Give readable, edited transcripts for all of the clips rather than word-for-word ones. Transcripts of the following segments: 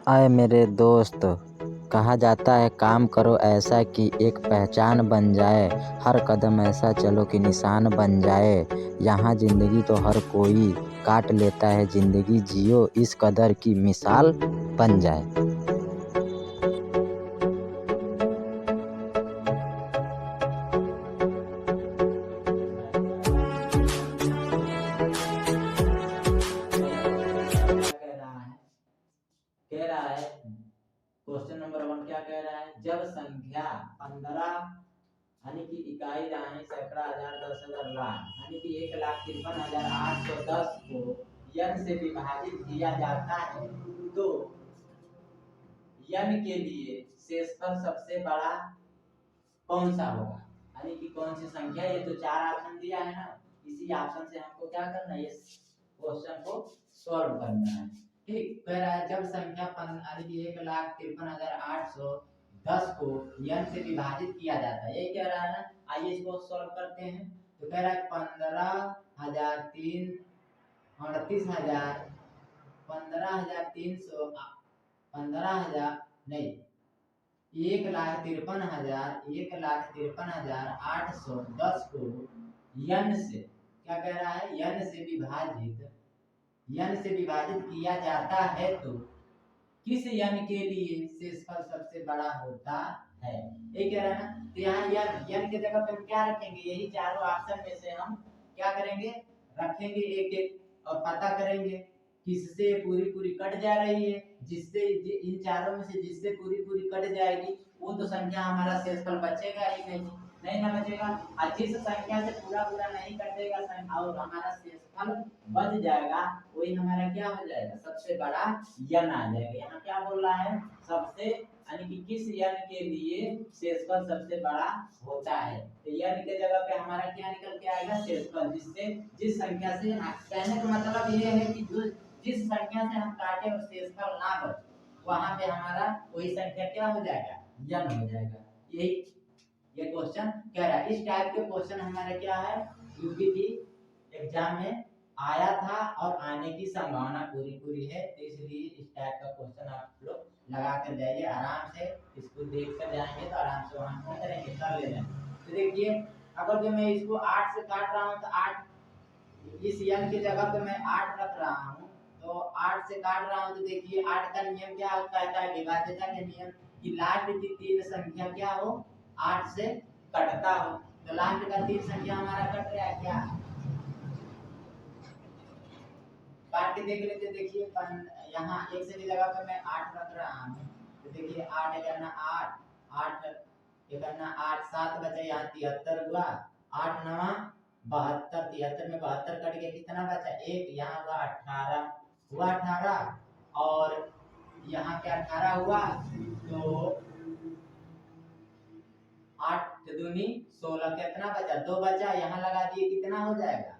आए मेरे दोस्त, कहा जाता है काम करो ऐसा कि एक पहचान बन जाए, हर कदम ऐसा चलो कि निशान बन जाए। यहाँ ज़िंदगी तो हर कोई काट लेता है, ज़िंदगी जियो इस कदर की मिसाल बन जाए। कह रहा है क्वेश्चन नंबर 1 क्या कह रहा है, जब संख्या 15 यानी कि इकाई रानी सैकड़ा हजार 10,000 लाख यानी कि 1,53,810 को n से विभाजित किया जाता है तो n के लिए शेषफल सबसे बड़ा कौन सा होगा। यानी कि कौन सी संख्या, ये तो 4 ऑप्शन दिया है ना, इसी ऑप्शन से हमको क्या करना है, इस क्वेश्चन को सॉल्व करना है। ठीक, कह रहा है जब संख्या यानी कि 1,53,810 को n से विभाजित किया जाता है, ये कह रहा है ना। आइए इसको सॉल्व करते हैं। तो कह रहा है 15,300 नहीं 1,53,810 को n से क्या कह रहा है, n से विभाजित किया जाता है तो किस n के लिए शेषफल सबसे बड़ा होता है, ये कह रहा है ना। तो यहाँ n के जगह पे हम क्या रखेंगे, यही चारों ऑप्शन में से हम क्या करेंगे, रखेंगे एक एक और पता करेंगे किससे पूरी कट जा रही है। जिससे इन चारों में से जिससे पूरी कट जाएगी वो तो संख्या हमारा शेषफल बचेगा ही नहीं ना बचेगा। और जिस संख्या से पूरा नहीं कटेगा और हमारा शेषफल बच जाएगा, वही हमारा क्या हो जाएगा, सबसे बड़ा n आ जाएगा। यहाँ क्या बोल रहा है, सबसे यानी कि किस n के लिए शेषफल सबसे बड़ा होता है। तो n के जगह पे हमारा क्या निकल के आएगा, शेषफल, जिससे जिस संख्या से कहने का मतलब ये है कि जो जिस संख्या से हम काटे और शेषफल ना बचे वहां पे हमारा वही संख्या क्या हो जाएगा, n हो जाएगा। यही ये क्वेश्चन कह रहा है। इस टाइप के क्वेश्चन हमारे क्या है, यूपीटी एग्जाम में आया था और आने की संभावना पूरी है। तो इसलिए इस टाइप का क्वेश्चन आप लोग लगा कर जाइए, आराम से इसको देख कर जाएंगे तो आराम से वहां क्या करेंगे, कर ले जाएंगे। तो देखिए अगर जो मैं इसको 8 से काट रहा हूँ तो 8 इस n की जगह पे मैं 8 रख रहा हूँ, तो 8 से काट रहा हूँ तो देखिए 8 का नियम क्या कहता है, विभाज्यता के नियम कि लास्ट की 3 संख्या क्या हो, 8 से कटता हो। तो लास्ट का 3 संख्या हमारा कट रहा है क्या, काट के देख लेते। देखिए यहाँ एक से की जगह पे मैं 8 रख रहा हूँ, तो देखिए 8 करना 8 8 ये करना 8 7 बचे, यहाँ 73 हुआ, 8 9 72, 73 में 72 कट के कितना बचा, एक, यहाँ हुआ 18 हुआ 18 और यहाँ पे 18 हुआ तो 8 दूनी 16, कितना बचा, 2 बचा, यहाँ लगा दिए, कितना हो जाएगा,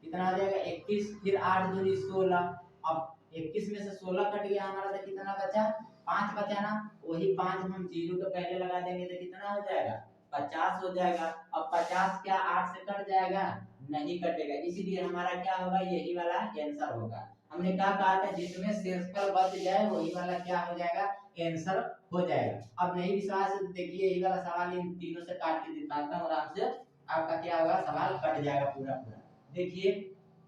कितना हो जाएगा 21, फिर 8 दूनी 16, अब 21 में से 16 कट गया हमारा तो कितना बचा, 5 बचा ना, वही 5 हम 0 के पहले लगा देंगे तो कितना हो जाएगा, 50 हो जाएगा। अब 50 क्या 8 से कट जाएगा, नहीं कटेगा, इसलिए हमारा क्या होगा, यही वाला आंसर होगा। हमने क्या कहा था, जिसमें शेषफल बच जाए वही वाला क्या हो जाएगा, आंसर हो जाएगा। अब नहीं विश्वास है तो देखिए यही वाला सवाल इन तीनों से काट के दिखाता हूँ, आराम से आपका क्या होगा, सवाल कट जाएगा पूरा। देखिए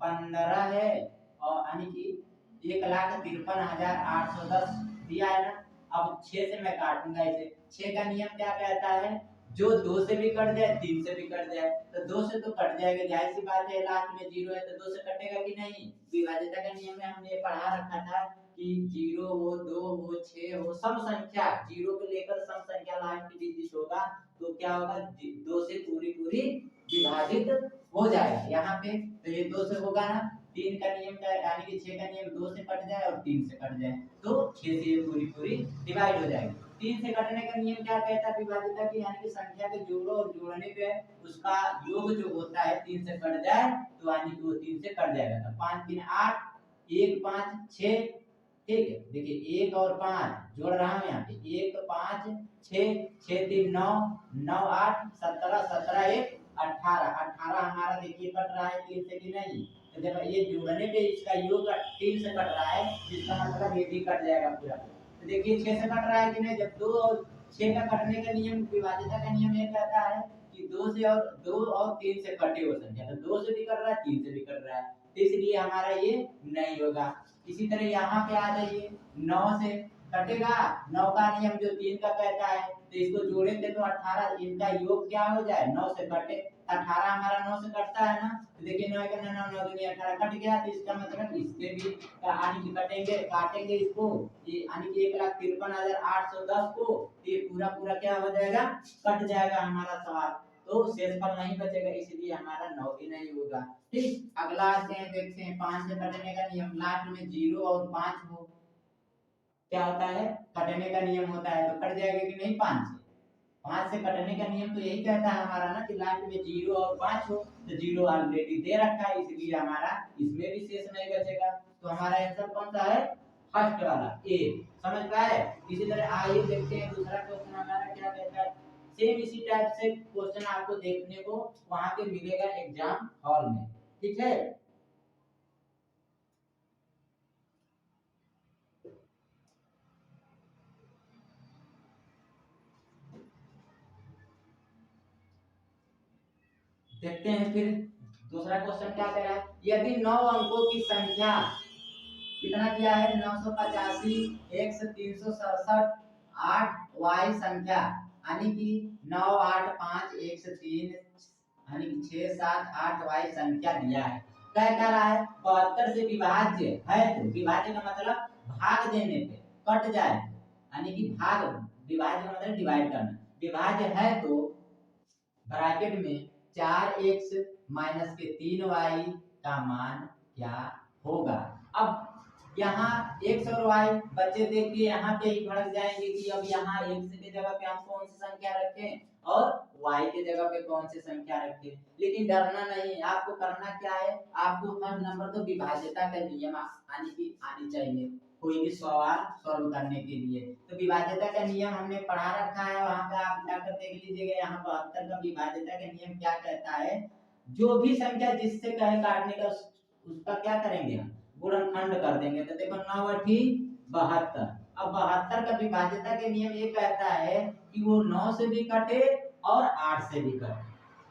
15 है और यानी कि 1,53,810 दिया है ना। अब 6 से मैं काटूंगा इसे, 6 का नियम क्या कहता है, जो 2 से भी कट जाए 3 से भी कट जाए, तो 2 से तो कट जाएगा, जाहिर सी बात है, लास्ट में 0 है तो 2 से कटेगा कि नहीं। विभाज्यता का नियम में हमने ये पढ़ा रखा था कि 0 हो 2 हो 6 हो सम संख्या 0 को लेकर सम संख्या लास्ट की डिजिट होगा तो क्या होगा, 2 से पूरी विभाजित हो जाएगा। यहाँ पे तो ये 2 से होगा ना, 3 का नियम का यानी कि 6 का नियम 2 से कट जाए और 3 से कट जाए तो 6 से ये पूरी डिवाइड हो जाएगी। 3 से कटने का नियम क्या कहता है, विभाज्यता की, यानी कि संख्या के जोड़ो और जोड़ने पे उसका योग जो होता है 3 से कट जाए तो यानी कि वो 3 से कट जाएगा। तो 5 3 8 1 5 6, ठीक है। देखिए 1 और 5 जोड़ रहा हूँ यहाँ पे, 1 5 6 6 3 9 9 8 17 17 1 18 18 हमारा देखिए कट रहा है 3 से कि नहीं, तो तो जब ये जोड़ने पे इसका योग 3 से कट रहा है, जिसका मतलब ये भी कट जाएगा पूरा। तो देखिए 6 से कट रहा है कि नहीं, जब 2 और 6 का कटने का नियम, विभाज्यता का नियम ये कहता है कि 2 और 3 से कटे वो संख्या, तो 2 से भी कट रहा है, 3 से भी कट रहा है, तो इसलिए हमारा ये नहीं होगा। इसी तरह यहाँ पे आ जाइए, 9 से कटेगा, 9 का नियम जो 3 का कहता है, तो इसको जोड़ेंगे तो 18, इनका योग क्या हो जाए, 9 से कटे, 18 हमारा 9 से कटता है ना, तो देखिए 9 का 9 9 दूनी 18 कट गया, तो इसका मतलब इसके भी यानी कि कटेंगे, काटेंगे इसको, ये यानी कि 1,53,810 को, ये पूरा पूरा क्या हो जाएगा, कट जाएगा हमारा सवाल, तो शेषफल नहीं बचेगा, इसलिए हमारा 9 भी नहीं होगा। ठीक, अगला आते हैं, देखते हैं 5 से कटने का नियम, लास्ट में 0 और 5 हो, क्या होता है, कटने का नियम होता है, तो कट जाएगा कि नहीं 5 से, 5 से कटने का नियम तो यही कहता है हमारा ना कि लास्ट में 0 और 5 हो, तो 0 ऑलरेडी दे रखा है, इसलिए हमारा इसमें भी शेष नहीं बचेगा, तो हमारा आंसर कौन सा है, फर्स्ट वाला ए। समझ पाए। इसी तरह आइए देखते हैं दूसरा क्वेश्चन हमारा क्या कहता है, सेम इसी टाइप से क्वेश्चन आपको देखने को वहां पे मिलेगा एग्जाम हॉल में, ठीक है। देखते हैं फिर दूसरा क्वेश्चन क्या कह रहा है, यदि 9 अंकों की संख्या कितना दिया है, 985 x 367 8 y संख्या, यानी कि 9 8 5 1 3 यानी कि 6 7 8 y संख्या दिया है, क्या कह रहा है, 72 से विभाज्य है, तो विभाज्य का मतलब भाग देने पे कट जाए, यानी कि भाग, विभाज्य का मतलब डिवाइड करना, विभाज्य है तो ब्रैकेट में 4x माइनस के 3y का मान क्या होगा। अब यहाँ x और y बच्चे देखिए यहाँ पे ही भड़क जाएंगे कि अब यहाँ x के जगह पे हम कौन सी संख्या रखें और y के जगह पे कौन सी संख्या रखें, लेकिन डरना नहीं, आपको करना क्या है, आपको फर्स्ट नंबर तो विभाज्यता का नियम आनी चाहिए कोई भी सवाल सॉल्व करने के लिए, तो विभाज्यता का नियम हमने पढ़ा रखा है, वहां पे आप जाकर देख लीजिएगा, यहाँ 72 का विभाज्यता का नियम क्या कहता है, जो भी संख्या जिससे कहे काटने का उसका क्या करेंगे हम गुणनखंड कर देंगे, तो देखो 9 8 72, अब 72 का विभाज्यता के नियम ये कहता है कि वो 9 से भी कटे और 8 से भी कटे,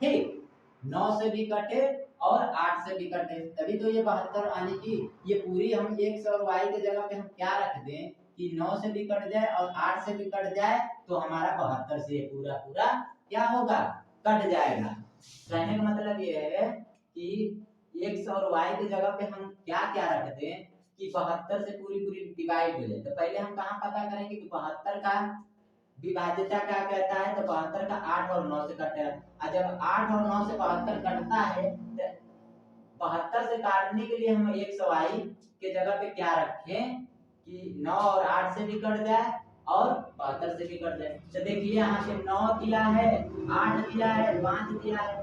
ठीक, 9 से भी कटे और 8 से भी कटे, तभी तो ये 72 आने की, ये पूरी हम x और y के जगह पे हम क्या रख दें कि 9 से भी कट जाए और 8 से भी कट जाए, तो हमारा 72 से पूरा पूरा क्या होगा, कट जाएगा। कहने का मतलब ये है कि x और y की जगह पे हम क्या क्या रख दें कि 72 से पूरी पूरी डिवाइड हो जाए, तो पहले हम कहाँ पता करेंगे कि 72 का विभाज्यता क्या कहता है, तो 72 का 8 और 9 से कटे, और जब 8 और 9 से 72 कटता है, तो 72 से काटने के लिए हम x और y के जगह पे क्या रखें कि 9 और 8 से भी कट जाए और 72 से भी कट जाए, तो देखिए यहाँ पे 9 दिया है, 8 दिया है, 5 दिया है,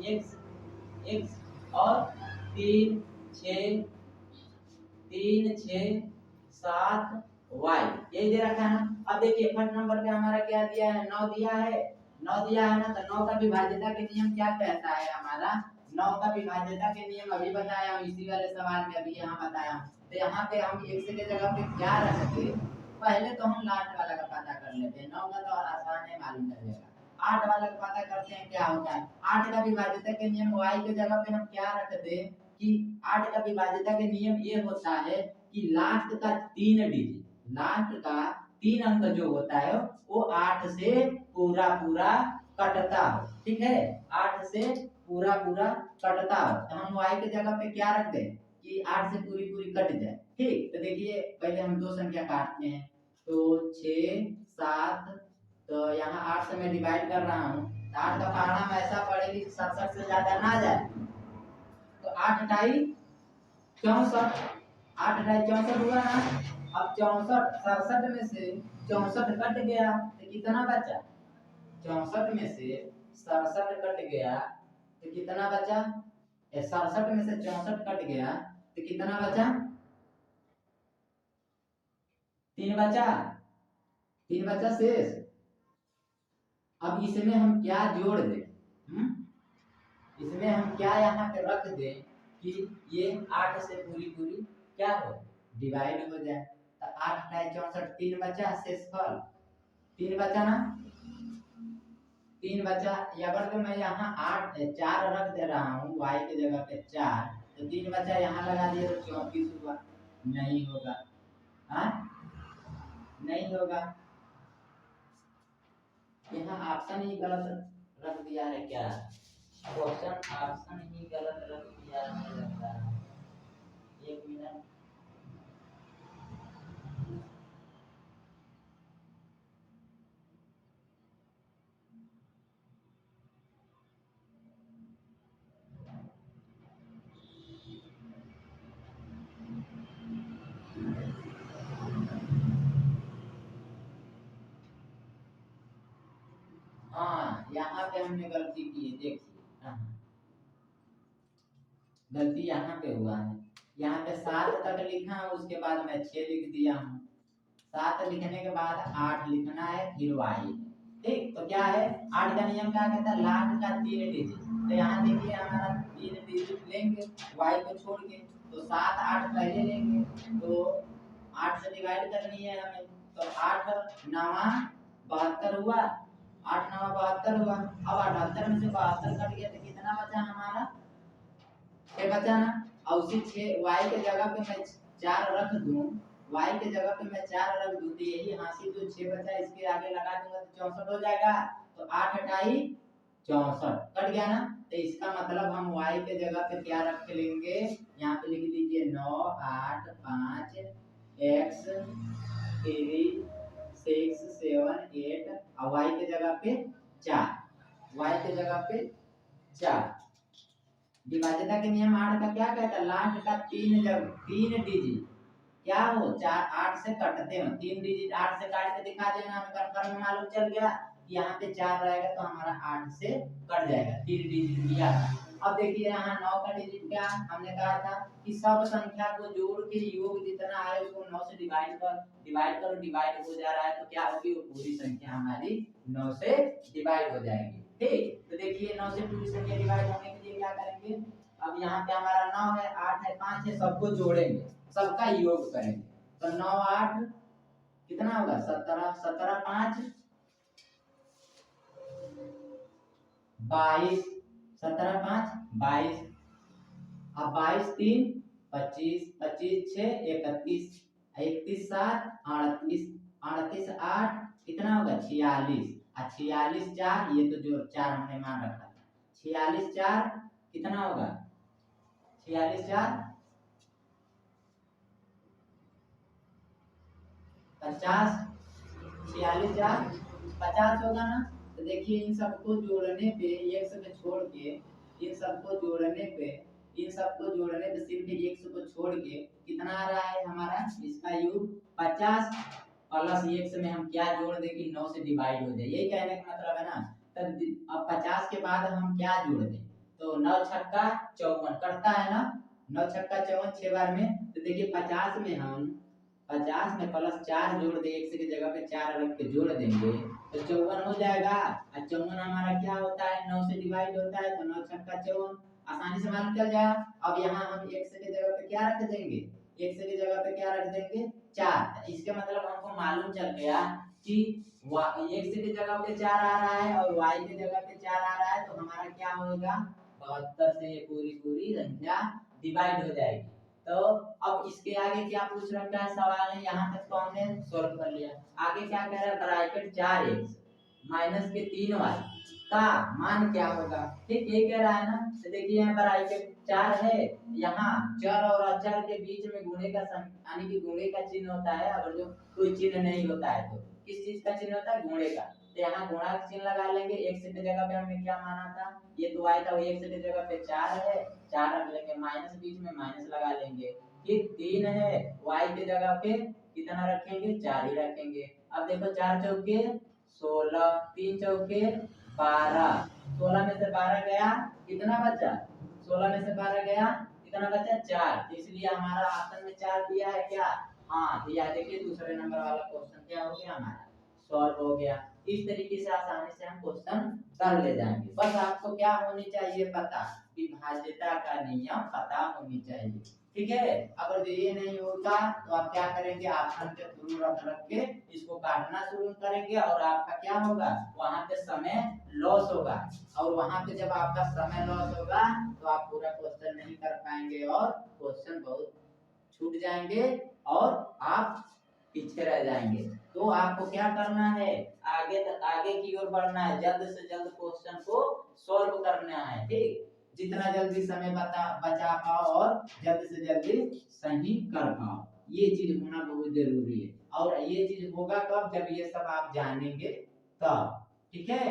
x और 3 6 7 y यही दे रखा है ना। अब देखिए फर्स्ट नंबर पे हमारा क्या दिया है, 9 दिया है, 9 दिया है ना, तो 9 का विभाज्यता के नियम क्या कहता है हमारा, 9 का विभाज्यता के नियम अभी बताया हूँ, इसी वाले सवाल में अभी यहाँ बताया हूँ, तो यहाँ पे हम x के जगह पे क्या रखते, पहले तो हम लास्ट वाला का पता कर लेते हैं, 9 का तो आसान है मालूम कर लेगा, 8 वाला का पता करते हैं क्या होता है, 8 का विभाज्यता के नियम y के जगह पे हम क्या रखते हैं कि 8 का विभाज्यता के नियम ये होता है कि लास्ट का 3 डिजिट, लास्ट का 3 अंक जो होता है वो 8 से पूरा पूरा कटता हो, ठीक है, 8 से पूरा पूरा कटता हो, तो हम y के जगह पे क्या रख दें कि 8 से पूरी पूरी कट जाए, ठीक, तो देखिए पहले हम दो संख्या काटते हैं, तो 6 7, तो यहाँ 8 से मैं डिवाइड कर रहा हूँ, 8 का पहाड़ा में ऐसा पड़ेगी 67 से ज्यादा ना जाए, तो 8 ढाई 64, 8 ढाई 64 हुआ ना, अब 64 67 में से 64 कट गया तो कितना बचा, 64 में से 67 कट गया तो कितना बचा, 67 में से 64 कट गया तो कितना बचा, 3 बचा, 3 बचा शेष। अब इसमें हम क्या जोड़ दें, इसमें हम क्या यहाँ पे रख दें कि कि ये 8 से पूरी पूरी क्या हो डिवाइड हो जाए। तो 8 × 64 3 बचा शेषफल 3 बचा ना 3 बचा। या अगर तो मैं यहाँ 8 4 रख दे रहा हूँ y की जगह पे 4 तो 3 बचा यहाँ लगा दिए तो 34 हुआ। नहीं होगा हाँ नहीं होगा। यहाँ ऑप्शन ही गलत रख दिया है क्या क्वेश्चन ऑप्शन ही गलत रख दिया है लगता है। 1 मिनट हाँ यहाँ पे हमने गलती की है देखिए। हाँ गलती यहाँ पे हुआ है। यहाँ पे 7 तक लिखा है उसके बाद मैं 6 लिख दिया हूँ। 7 लिखने के बाद 8 लिखना है फिर y। ठीक तो क्या है 8 का नियम क्या कहता है लाख का 3 डिजिट। तो यहाँ देखिए हमारा 3 डिजिट लेंगे y को छोड़ के तो 7 8 पहले लेंगे तो 8 से डिवाइड करनी है हमें तो 8 9 72 हुआ 8 9 72 हुआ। अब 78 में से 72 कट गया तो कितना बचा हमारा 6 बचा ना। और उसी 6 y के जगह पे मैं 4 रख दूं y के जगह पे मैं 4 रख दूं तो यही हासिल जो 6 बचा इसके आगे लगा दूंगा तो 64 हो जाएगा। तो 8 28 64 कट गया ना। तो इसका मतलब हम y के जगह पे क्या रख लेंगे यहाँ पे लिख लीजिए 9 8 5 x 3 6 7 8 और y के जगह पे 4 y के जगह पे 4। विभाज्यता के नियम 8 का क्या कहता है लाख का 3 डिजिट क्या हो 4 8 से कटते हो 3 डिजिट 8 से काट के दिखा देना हमें कंफर्म मालूम चल गया कि यहाँ पे 4 रहेगा तो हमारा 8 से कट जाएगा 3 डिजिट दिया था। अब देखिए यहाँ 9 का डिजिट क्या हमने कहा था कि सब संख्या को जोड़ के योग जितना आए उसको 9 से डिवाइड करो डिवाइड हो जा रहा है तो क्या होगी वो पूरी संख्या हमारी 9 से डिवाइड हो जाएगी। ठीक तो देखिए 9 से पूरी संख्या डिवाइड होने के लिए क्या करेंगे अब यहाँ पे हमारा 9 है 8 है 5 है सबको जोड़ेंगे सबका योग करेंगे तो 9 8 कितना होगा 17 17 5 22 17 5 22 अब 22 3 25 25 6 31 31 7 38 38 8 कितना होगा 46 और 46 4 ये तो जो 4 हमने मान रखा था 46 4 कितना होगा 46 4 50 46 4 50 होगा ना। तो देखिए इन सबको जोड़ने पे एक से छोड़ के इन सबको जोड़ने पे सिर्फ एक को छोड़ के कितना आ रहा है हमारा इसका योग 50 प्लस एक में हम क्या जोड़ दें कि 9 से डिवाइड हो जाए यही कहने का मतलब है ना। तब अब 50 के बाद हम क्या जोड़ दें तो 9 छक्का 54 करता है ना 9 छक्का 54 6 बार में। तो देखिए 50 में हम 50 में प्लस 4 जोड़ दे एक की जगह पे 4 रख के जोड़ देंगे तो 54 हो जाएगा। और 54 हमारा क्या होता है 9 से डिवाइड होता है तो 9 छक्का 54 आसानी से मालूम चल जाएगा। अब यहाँ हम x की जगह पे क्या रख देंगे x की जगह पे क्या रख देंगे 4। इसके मतलब हमको मालूम चल गया कि x की जगह पे 4 आ रहा है और y की जगह पे 4 आ रहा है तो हमारा क्या होगा 72 से ये पूरी संख्या डिवाइड हो जाएगी। तो अब इसके आगे क्या पूछ रखा है सवाल है यहाँ तक तो हमने सॉल्व कर लिया। आगे क्या कह रहा है ब्रैकेट 4x माइनस के 3y का मान क्या होगा। ठीक ये कह रहा है ना। तो देखिए यहाँ ब्रैकेट 4 है यहाँ चर और अचर के बीच में गुणे का यानी कि गुणे का चिन्ह होता है। अगर जो कोई चिन्ह नहीं होता है तो किस चीज का चिन्ह होता है गुणे का। तो यहाँ गुणा का चिन्ह लगा लेंगे x की जगह पे हमने क्या माना था ये तो y था वो x की जगह पे 4 है 4 रख लेंगे माइनस बीच में माइनस लगा लेंगे। फिर 3 है y की जगह पे कितना रखेंगे 4 ही रखेंगे। अब देखो 4 चौके 16 3 चौके 12 16 में से 12 गया कितना बचा 16 में से 12 गया कितना बचा 4। तो इसलिए हमारा ऑप्शन में 4 दिया है क्या हाँ। तो यह देखिए दूसरे नंबर वाला क्वेश्चन क्या हो गया हमारा सॉल्व हो गया। इस तरीके से आसानी से हम क्वेश्चन कर ले जाएंगे। बस आपको क्या होनी चाहिए पता, विभाज्यता का नियम पता होनी चाहिए। ठीक है, अगर ये नहीं होता तो आप क्या करेंगे, ऑप्शन के थ्रू रख रख के इसको काटना शुरू करेंगे और आपका क्या होगा, वहां पे समय लॉस होगा। और वहां पे जब आपका समय लॉस होगा तो आप पूरा क्वेश्चन नहीं कर पाएंगे और क्वेश्चन बहुत छूट जाएंगे और आप पीछे रह जाएंगे। तो आपको क्या करना है, आगे की ओर बढ़ना है, जल्द से जल्द क्वेश्चन को सॉल्व करना है। ठीक, जितना जल्दी समय बचा पाओ और जल्द से जल्दी सही कर पाओ, ये चीज होना बहुत जरूरी है। और ये चीज होगा कब, जब ये सब आप जानेंगे तब। ठीक है,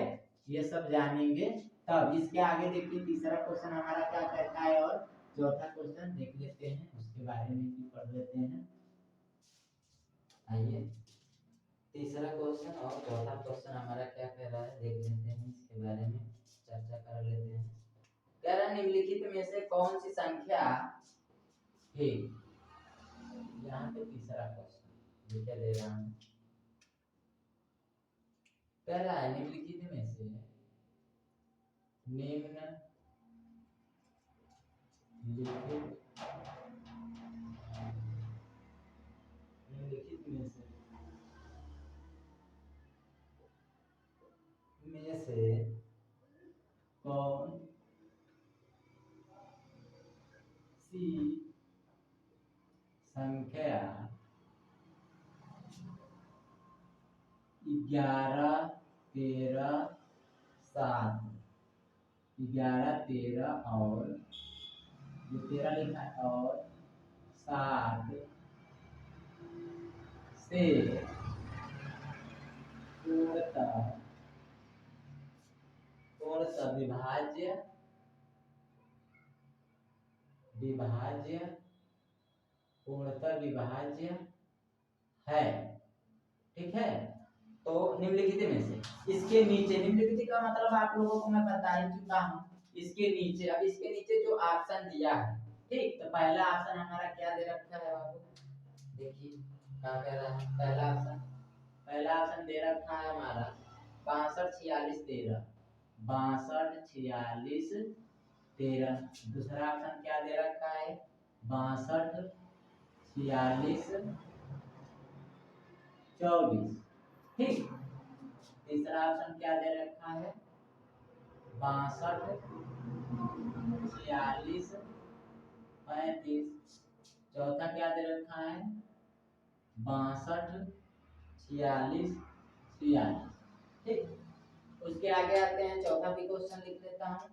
ये सब जानेंगे तब। इसके आगे देखिए तीसरा क्वेश्चन हमारा क्या कहता है और चौथा क्वेश्चन देख लेते हैं, उसके बारे में भी पढ़ लेते हैं। आइए तीसरा क्वेश्चन और चौथा क्वेश्चन हमारा क्या कह रहा है देख लेते हैं, इसके बारे में चर्चा कर लेते हैं। कह रहा है निम्नलिखित में से कौन सी संख्या है, यहाँ पे तीसरा क्वेश्चन लिख दे रहा हूँ। कह रहा है निम्नलिखित में से निम्नलिखित में से कौन सी संख्या 11, 13, 7, 11, 13 और जो 13 लिखा है और 7 से पूर्णतः विभाज्य है। ठीक है, तो निम्नलिखित में से इसके नीचे, निम्नलिखित का मतलब आप लोगों को मैं बता ही चुका हूँ। इसके नीचे, अब इसके नीचे जो ऑप्शन दिया है, ठीक, तो पहला ऑप्शन हमारा क्या दे रखा है बाबू, देखिए क्या कह रहा है। पहला ऑप्शन दे रखा है हमारा 62, 46, 13, 62, 46, 13। दूसरा ऑप्शन क्या दे रखा है, 62, 46, 24। ठीक, तीसरा ऑप्शन क्या दे रखा है, 62, 46, 35। चौथा क्या दे रखा है, 62, 46, 46। ठीक, उसके आगे आते हैं, चौथा भी क्वेश्चन लिख लेता हूँ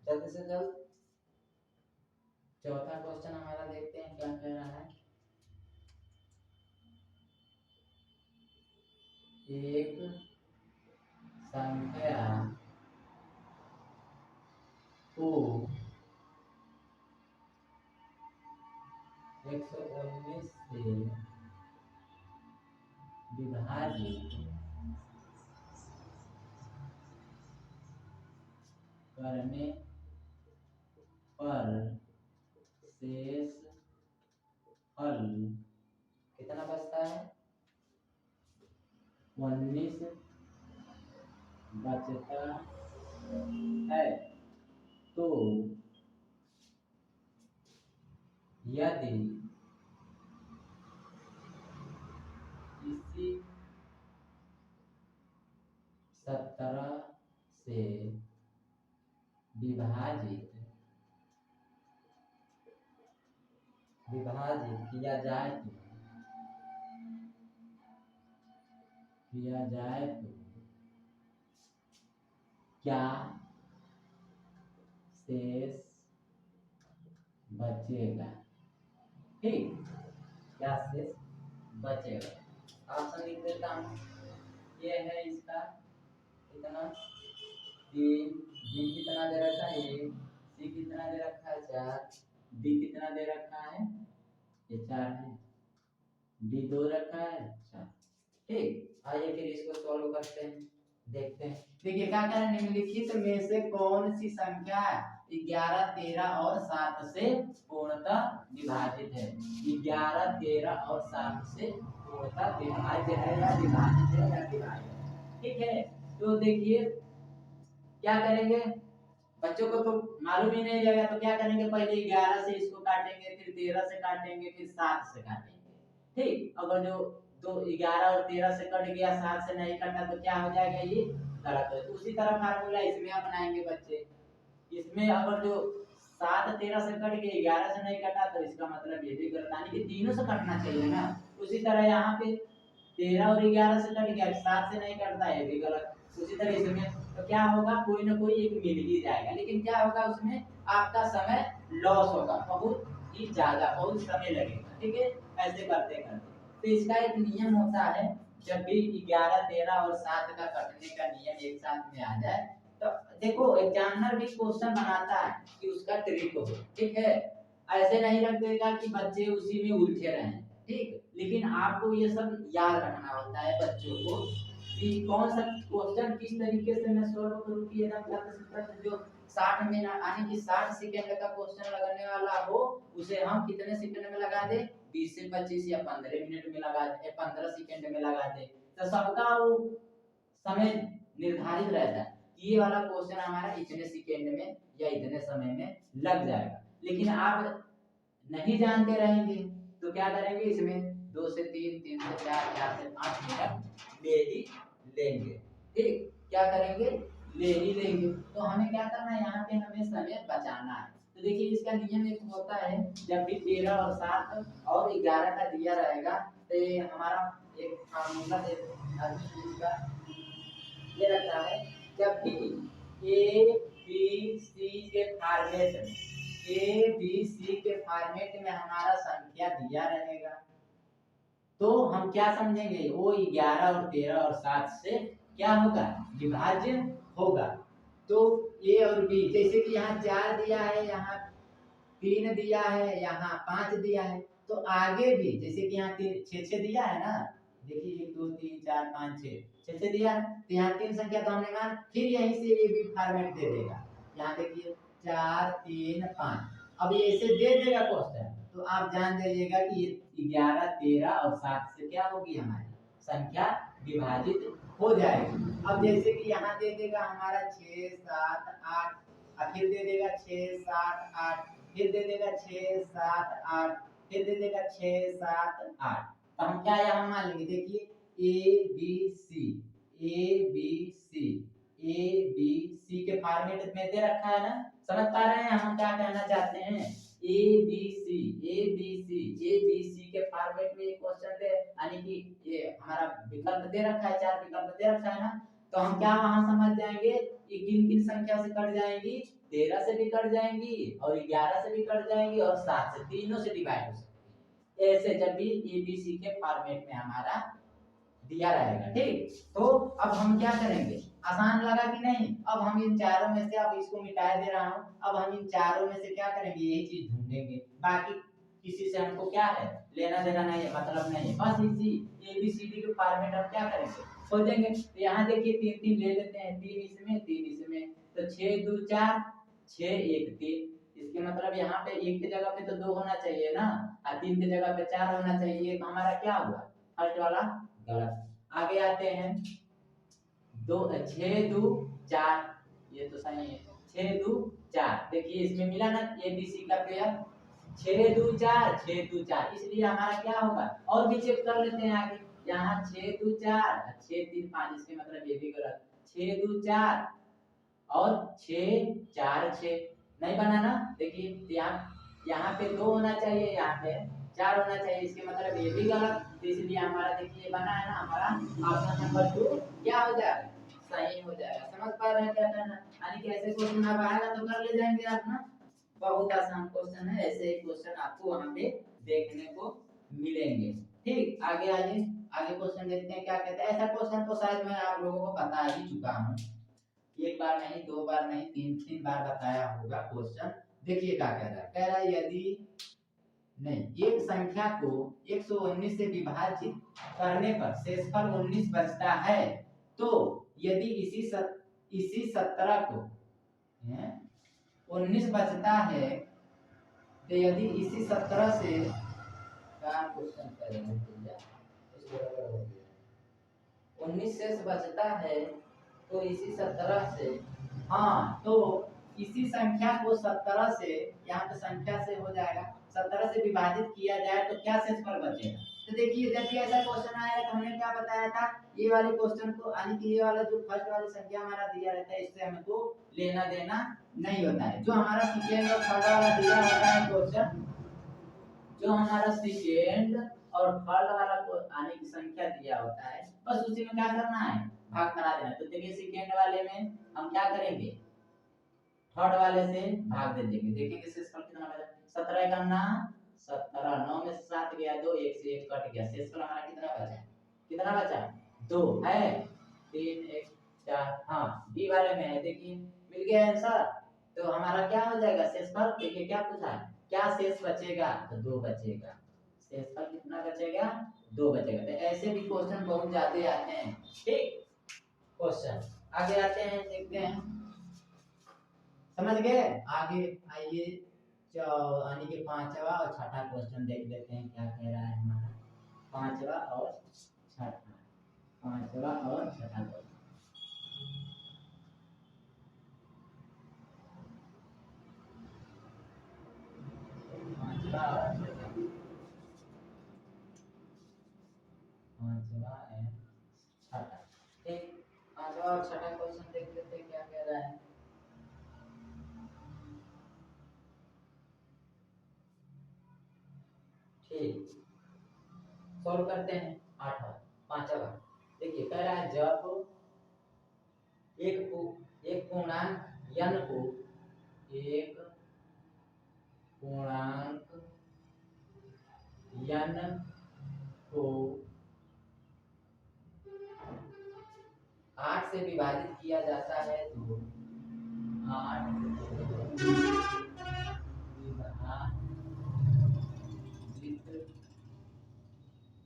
जल्द से जल्द। चौथा क्वेश्चन हमारा देखते हैं क्या कह रहा है। एक संख्या को 119 से विभाजित करने पर शेष फल कितना बचता है, 19 बचता है। तो यदि इसी 17 से विभाजित किया जाए तो क्या शेष बचेगा। ठीक, क्या शेष बचेगा। ऑप्शन लिख देता हूँ, ये है इसका कितना 3, बी कितना दे रखा है 1, सी कितना दे रखा है 4, डी कितना दे रखा है, ये 4 है, डी 2 रखा है 4। ठीक, आइए फिर इसको सॉल्व करते हैं, देखते हैं। देखिए क्या कह रहा है, निम्नलिखित में से कौन सी संख्या 11, 13 और 7 से पूर्णतः विभाजित है। 11, 13 और 7 से पूर्णतः विभाज्य है या विभाजित है या विभाज्य। ठीक है। तो देखिए क्या करेंगे, बच्चों को तो मालूम ही नहीं रहेगा, तो क्या करेंगे, पहले 11 से इसको काटेंगे, फिर 13 से काटेंगे, फिर 7 से काटेंगे। ठीक, अगर जो दो 11 और 13 से कट गया, 7 से नहीं कटा, तो क्या हो जाएगा, ये गलत हो। उसी तरह फार्मूला इसमें अपनाएंगे बच्चे। इसमें अगर जो 7 13 से कट के 11 से नहीं कटा, तो इसका मतलब ये भी गलत, यानी कि तीनों से कटना चाहिए ना। उसी तरह यहाँ पे 13 और 11 से कट गया, 7 से नहीं कटता है, भी गलत। उसी तरह इसमें तो क्या होगा, कोई ना कोई एक मिल ही जाएगा, लेकिन क्या होगा, उसमें आपका समय लॉस होगा, बहुत ही ज्यादा, बहुत समय लगेगा। ठीक है, ऐसे करते करते तो इसका एक नियम होता है, जब भी 11 13 और 7 का कटने का नियम एक साथ में आ जाए, तो देखो एग्जामिनर भी क्वेश्चन बनाता है कि उसका ट्रिक हो। ठीक है, ऐसे नहीं रख देगा कि बच्चे उसी में उलझे रहें। ठीक, लेकिन आपको ये सब याद रखना होता है बच्चों को कि कौन सा क्वेश्चन किस तरीके से मैं सॉल्व करूं कि एकदम जो 60 मिनट यानी कि 60 सेकंड का क्वेश्चन लगाने वाला हो, उसे हम कितने सेकंड में लगा दे, 20 से 25 या 15 मिनट में लगा दे, 15 सेकंड में लगा दे। तो सबका वो समय निर्धारित रहता है कि ये वाला क्वेश्चन हमारा इतने सेकंड में या इतने समय में लग जाएगा। लेकिन आप नहीं जानते रहेंगे तो क्या करेंगे, इसमें 2 से 3, 3 से 4, 4 से 5 मिनट ले ही लेंगे। ठीक, क्या करेंगे, ले ही लेंगे। तो हमें क्या करना है, यहाँ पे हमें समय बचाना है। तो देखिए इसका नियम एक होता है, जब भी 13 और 7 और 11 का दिया रहेगा, तो ये हमारा एक फार्मूला इसका ये रखता है, जब भी ए बी सी के फॉर्मेट में, ए बी सी के फॉर्मेट में हमारा संख्या दिया रहेगा, तो हम क्या समझेंगे, वो 11 और 13 और 7 से क्या होगा, विभाज्य होगा। तो ए और बी, जैसे कि यहाँ 4 दिया है, यहाँ 3 दिया है, यहाँ 5 दिया है, तो आगे भी जैसे कि यहाँ 6 दिया है ना, देखिए 1 2 3 4 5 6 6 दिया है, तो यहाँ 3 संख्या तो हमने मान, फिर यहीं से ये भी फॉर्मेट दे देगा। यहाँ देखिए 4 3 5, अब ये ऐसे दे देगा क्वेश्चन, तो आप जान जाइएगा कि ये 11 13 और 7 से क्या होगी, हमारी संख्या विभाजित हो जाएगी। अब जैसे कि यहाँ दे देगा हमारा 6 7 8, फिर दे देगा 6 7 8, फिर दे देगा 6 7 8, फिर दे देगा 6 7 8। तो हम क्या यहाँ मान लेंगे, देखिए A B C, A B C, A B C के फॉर्मेट में दे रखा है ना, समझ पा रहे हैं हम क्या कहना चाहते हैं, A B C, A B C, A B C के फॉर्मेट में एक क्वेश्चन दे, यानी कि ये हमारा विकल्प दे रखा है, 4 विकल्प दे रखा है ना, तो हम क्या वहां समझ जाएंगे कि किन किन संख्या से कट जाएंगी, 13 से भी कट जाएंगी और 11 से भी कट जाएंगी और 7 से, तीनों से डिवाइड हो सकती है। ऐसे जब भी एबीसी के फॉर्मेट में हमारा दिया रहेगा। ठीक, तो अब हम क्या करेंगे, आसान लगा कि नहीं, अब हम इन चारों में से, अब इसको मिटा दे रहा हूं, अब हम इन चारों में से क्या करेंगे, यही चीज ढूंढेंगे, बाकी किसी से हमको क्या है, लेना देना नहीं है, मतलब नहीं है, बस इसी एबीसीडी के फॉर्मेट हम क्या करेंगे, खोजेंगे। तो यहाँ देखिए 3 3 ले लेते हैं, 3 इसमें 3 इसमें, तो 6 2 4, 6 1 3, इसके मतलब यहाँ पे एक की जगह पे तो 2 होना चाहिए ना, और 3 की जगह पे 4 होना चाहिए, तो हमारा क्या हुआ, फर्स्ट वाला गलत। आगे आते हैं, 6 2 4, ये तो सही है, 6 2 4, देखिए इसमें मिला ना एबीसी का पेयर, 6 2 4, 6 2 4, इसलिए हमारा क्या होगा, और भी चेक कर लेते हैं आगे, यहाँ 6 2 4, 6 3 5, इसके मतलब ये भी गलत, 6 2 4 और 6 4 6, नहीं बना ना, देखिए यहाँ पे 2 होना चाहिए, यहाँ पे 4 होना चाहिए, इसके मतलब ये भी गलत, तो इसलिए हमारा देखिए बना है ना, हमारा ऑप्शन नंबर 2 क्या हो जाएगा, सही हो जाएगा। समझ पा रहे हैं क्या कहना, यानी कि ऐसे क्वेश्चन आप आएगा तो कर ले जाएंगे आप ना, बहुत आसान क्वेश्चन है, ऐसे ही क्वेश्चन आपको वहां पे देखने को मिलेंगे। ठीक, आगे आइए, आगे क्वेश्चन देखते हैं क्या कहते हैं। ऐसा क्वेश्चन तो शायद मैं आप लोगों को बता ही चुका हूँ, एक बार नहीं, 2 बार नहीं, 3 बार बताया होगा क्वेश्चन। देखिए क्या कह रहा है, कह रहा है यदि नहीं, एक संख्या को 119 से विभाजित करने पर शेषफल 19 बचता है, तो यदि इसी 17 को 19 बचता है, तो यदि इसी 17 से क्या क्वेश्चन कर रहे हैं, 19 शेष बचता है तो इसी 17 से, हाँ तो इसी संख्या को 17 से, यहाँ पे संख्या से हो जाएगा, 17 से विभाजित किया जाए तो क्या शेष पर बचेगा। तो देखिए जब भी ऐसा क्वेश्चन आया तो हमने क्या बताया था, ये वाले क्वेश्चन को यानी कि ये वाला जो फर्स्ट वाली संख्या हमारा दिया रहता है इससे हमको लेना देना नहीं होता है। जो हमारा सेकेंड और थर्ड वाला दिया होता है क्वेश्चन, जो हमारा सेकेंड और थर्ड वाला को आने की संख्या दिया होता है, बस उसी में क्या करना है, भाग करा देना। तो देखिए सेकेंड वाले में हम क्या करेंगे, थर्ड वाले से भाग दे देंगे। देखेंगे शेषफल कितना बचा, 17 का ना 17, 9 में से 7 गया 2, 1 से 1 कट गया, शेषफल हमारा कितना बचा, कितना बचा 2 है, 3 1 4, हाँ बी वाले में है, देखिए मिल गया आंसर। तो हमारा क्या हो जाएगा शेषफल, देखिए क्या पूछा है, क्या शेष बचेगा, तो 2 बचेगा, शेषफल कितना बचेगा 2 बचेगा। तो ऐसे भी क्वेश्चन बहुत ज्यादा आते हैं। ठीक क्वेश्चन आगे आते हैं, देखते हैं, समझ गए। आगे आइए यानी कि पांचवा और छठा क्वेश्चन देख लेते हैं क्या कह रहा है हमारा, पांचवा और छठा, पांचवा और छठा क्वेश्चन। पांचवा और छठा, पांचवा एंड छठा, ठीक पांचवा और छठा क्वेश्चन देख लेते हैं क्या कह रहा है। ठीक सॉल्व करते हैं। आठवां पांचवा देखिए कह रहा है, जब एक पूर्णांक n को, एक पूर्णांक n को 8 से विभाजित किया जाता है तो 8 विभाजित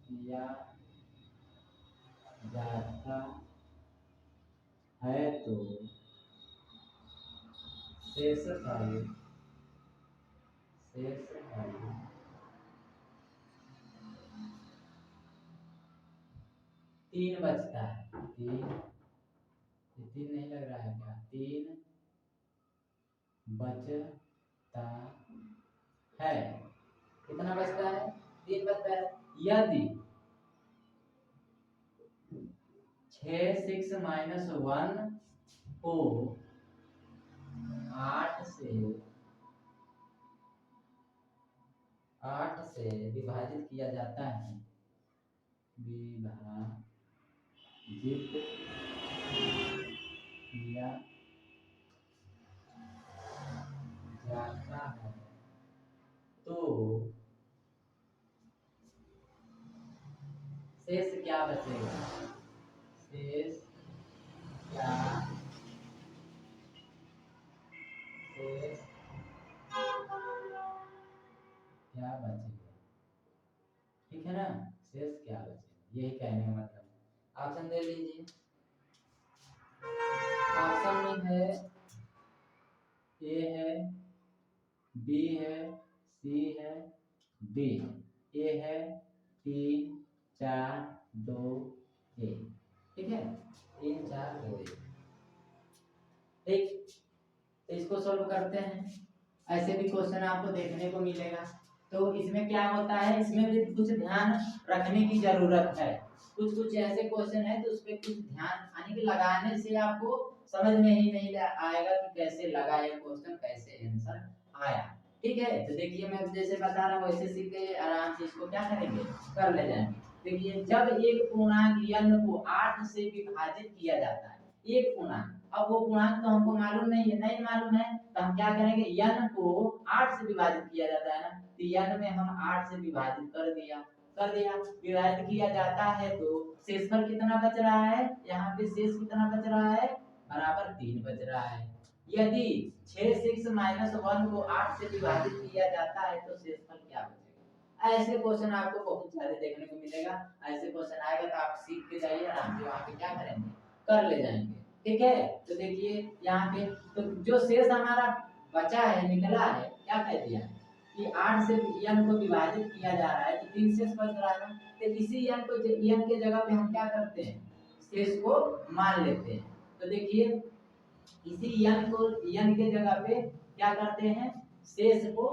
किया जाता है तो शेषफल 3 बचता है, 3 नहीं लग रहा है क्या, 3 बचता है, कितना बचता है 3 बचता है। यदि 6 6 -1 को 8 से विभाजित किया जाता है, विभाजित किया जाता है तो शेष क्या बचेगा, शेष क्या, शेष क्या बचेगा, ठीक है ना, शेष क्या बचेगा, यही कहने का मतलब। ऑप्शन दे लीजिए, ऑप्शन में है ए है, बी है, सी है, डी है। ए है 3 4 2 1, ठीक है 3 4 2 1, ठीक। तो इसको सॉल्व करते हैं। ऐसे भी क्वेश्चन आपको देखने को मिलेगा। तो इसमें क्या होता है, इसमें भी कुछ ध्यान रखने की जरूरत है। कुछ ऐसे क्वेश्चन है तो उस पर कुछ ध्यान यानी कि लगाने से आपको समझ में ही नहीं आएगा कि कैसे लगा ये क्वेश्चन, कैसे आंसर आया। ठीक है, तो देखिए मैं जैसे बता रहा हूँ वैसे सीख के आराम से इसको क्या करेंगे, कर ले जाएंगे। देखिए जब एक पूर्णांक n को 8 से विभाजित किया जाता है, एक पूर्णांक, अब वो पूर्णांक तो हमको मालूम नहीं है, नहीं मालूम है तो हम क्या करेंगे, n को 8 से विभाजित किया जाता है ना, तो n में हम 8 से विभाजित कर दिया, विभाजित किया जाता है तो शेषफल कितना बच रहा है, यहाँ पे शेष कितना बच रहा है, बराबर 3 बच रहा है। यदि 6 6 -1 को 8 से विभाजित किया जाता है तो शेषफल क्या बचेगा। ऐसे क्वेश्चन आपको बहुत सारे देखने को मिलेगा। ऐसे क्वेश्चन आएगा तो आप सीख के जाइए, आराम से वहां पे क्या करेंगे, कर ले जाएंगे। ठीक है, तो देखिए यहाँ पे तो जो शेष हमारा बचा है, निकला है, क्या कह दिया कि 8 से n को विभाजित किया जा रहा है तो 3 शेष बच रहा है ना, तो इसी n को n के जगह पे हम क्या करते हैं, शेष को मान लेते हैं। तो देखिए इसी n के जगह पे क्या करते हैं, शेष को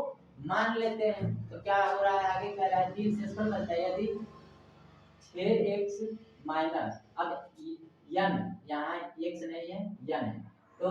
मान लेते हैं। तो क्या हो रहा है, आगे कह रहा है 3 शेषफल बचता है यदि 6x माइनस, अब n यहाँ x नहीं है n है, तो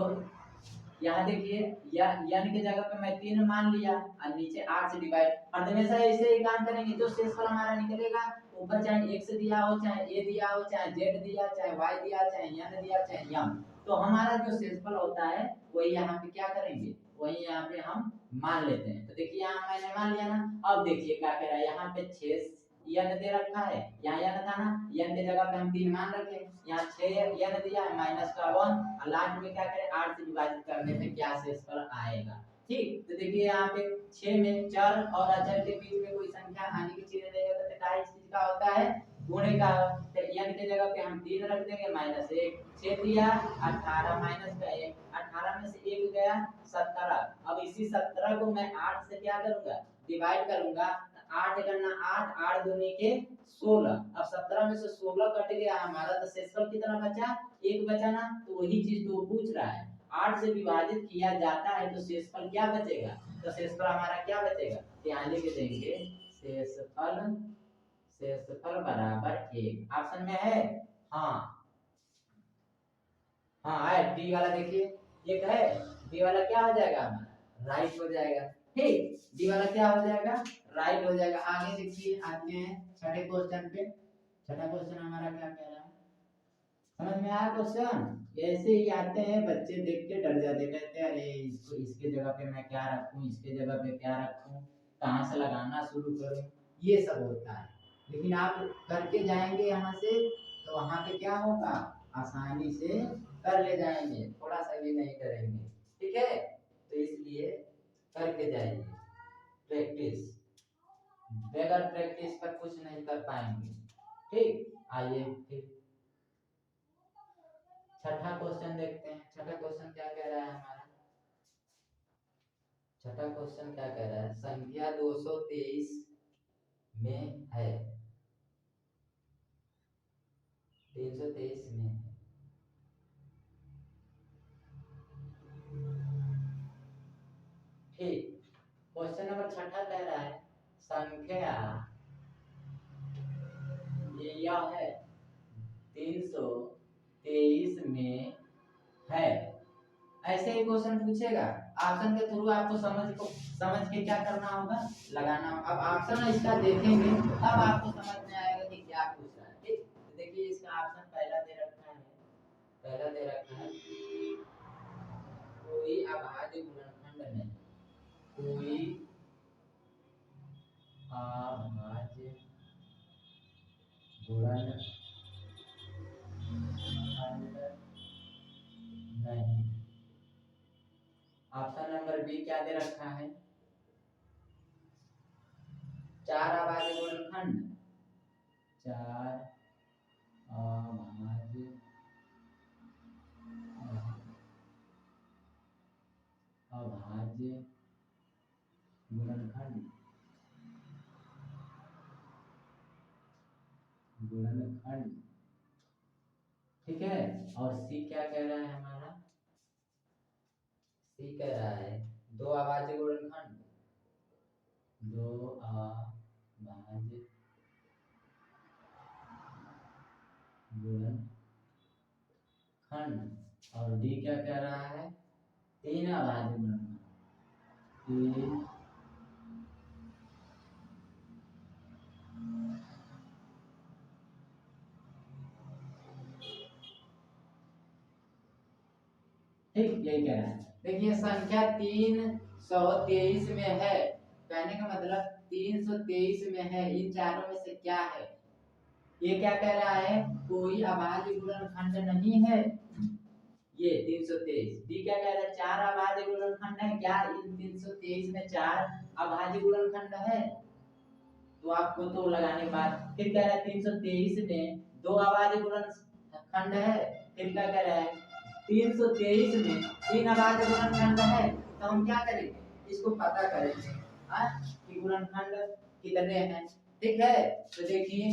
यहाँ देखिए n के जगह पे मैं 3 मान लिया और नीचे 8 से डिवाइड, और हमेशा ऐसे ही काम करेंगे। जो शेषफल हमारा निकलेगा ऊपर चाहे x दिया हो, चाहे a दिया हो, चाहे z दिया, चाहे y दिया, चाहे n दिया, चाहे m, तो हमारा जो शेषफल होता है वही यहाँ पे क्या करेंगे, वही यहाँ पे हम मान लेते हैं। तो देखिए यहाँ मैंने मान लिया ना। अब देखिए क्या कह रहा है, यहाँ पे 6 n दे रखा है, यहाँ n था ना, n के जगह पे हम 3 मान रखे, यहाँ 6 n दिया है माइनस का 1, और लास्ट में क्या करें 8 से विभाजित करने पे क्या शेषफल आएगा। ठीक, तो देखिए यहाँ पे 6 में चर और अचर के बीच में कोई संख्या आने की चीज नहीं होता, तो क्या इस चीज का होता है, गुणे का। तो n के जगह पे हम 3 रख देंगे माइनस 1, 6 दिया 18 माइनस का 1, 18 में से 1 गया 17। अब इसी 17 को मैं 8 से क्या करूंगा, डिवाइड करूंगा। 8 करना 8, 8 दूनी के 16, अब 17 में से 16 कट गया हमारा, तो शेषफल कितना बचा, 1 बचा ना। तो वही चीज तो पूछ रहा है, 8 से विभाजित किया जाता है तो शेषफल क्या बचेगा, तो शेषफल हमारा क्या बचेगा, ध्यान लिख देंगे शेषफल बराबर 1। ऑप्शन में है, हाँ हाँ है, डी वाला देखिए एक है, डी वाला क्या हो जाएगा हमारा, राइट हो जाएगा। ठीक, डी वाला क्या हो जाएगा, राइट हो जाएगा। आगे देखिए, आते हैं छठे क्वेश्चन पे। छठा क्वेश्चन हमारा क्या कह रहा है, समझ में आया क्वेश्चन। ऐसे ही आते हैं बच्चे, देख के डर जाते, कहते हैं अरे इसको इसके जगह पे मैं क्या रखूं, इसके जगह पे क्या रखूं, कहां से लगाना शुरू करूं, ये सब होता है। लेकिन आप करके जाएंगे यहाँ से, तो वहां पे क्या होगा, आसानी से कर ले जाएंगे, थोड़ा सा भी नहीं करेंगे। ठीक है, तो इसलिए करके जाइए, प्रैक्टिस, बगैर प्रैक्टिस का कुछ नहीं कर पाएंगे। ठीक, आइए फिर छठा क्वेश्चन देखते हैं। छठा क्वेश्चन क्या कह रहा है हमारा, छठा क्वेश्चन क्या कह रहा है, संख्या 223 में है, 323 में है। ठीक, क्वेश्चन नंबर छठा कह रहा है संख्या यह है 323 में है। ऐसे ही क्वेश्चन पूछेगा, ऑप्शन के थ्रू आपको समझ के क्या करना होगा, लगाना होगा। अब ऑप्शन इसका देखेंगे तब आपको समझ में आएगा कि क्या पूछ रहा है। ठीक, तो देखिए इसका ऑप्शन पहला दे रखा है, पहला दे रखा है कोई अभाज्य गुणनखंड में, कोई अभाज्य गुणनखंड नहीं। ऑप्शन नंबर बी क्या दे रखा है, 4 अभाज्य गुणनखंड, 4 अभाज्य गुणनखंड, गुणनखंड। ठीक है, और सी क्या कह रहा है हमारा, सी कह रहा है 2 अभाज्य गुणनखंड, 2 अभाज्य गुणनखंड, और डी क्या कह रहा है 3 अभाज्य गुणनखंड, 3 ठीक, यही कह रहा है। देखिए संख्या 323 में है, कहने का मतलब 323 में है, इन चारों में से क्या है, ये क्या कह रहा है, कोई अभाज्य गुणनखंड नहीं है, ये 323। डी क्या कह रहा है, 4 अभाज्य गुणनखंड है, क्या इन 323 में 4 अभाज्य गुणनखंड है, तो आपको तो लगाने के बाद फिर कह रहा है 323 में 2 अभाज्य गुणनखंड है, फिर क्या कह रहा है 323 में 3 अभाज्य गुणनखंड है। तो हम क्या करेंगे, इसको पता करेंगे कि गुणनखंड कितने हैं। ठीक है, तो देखिए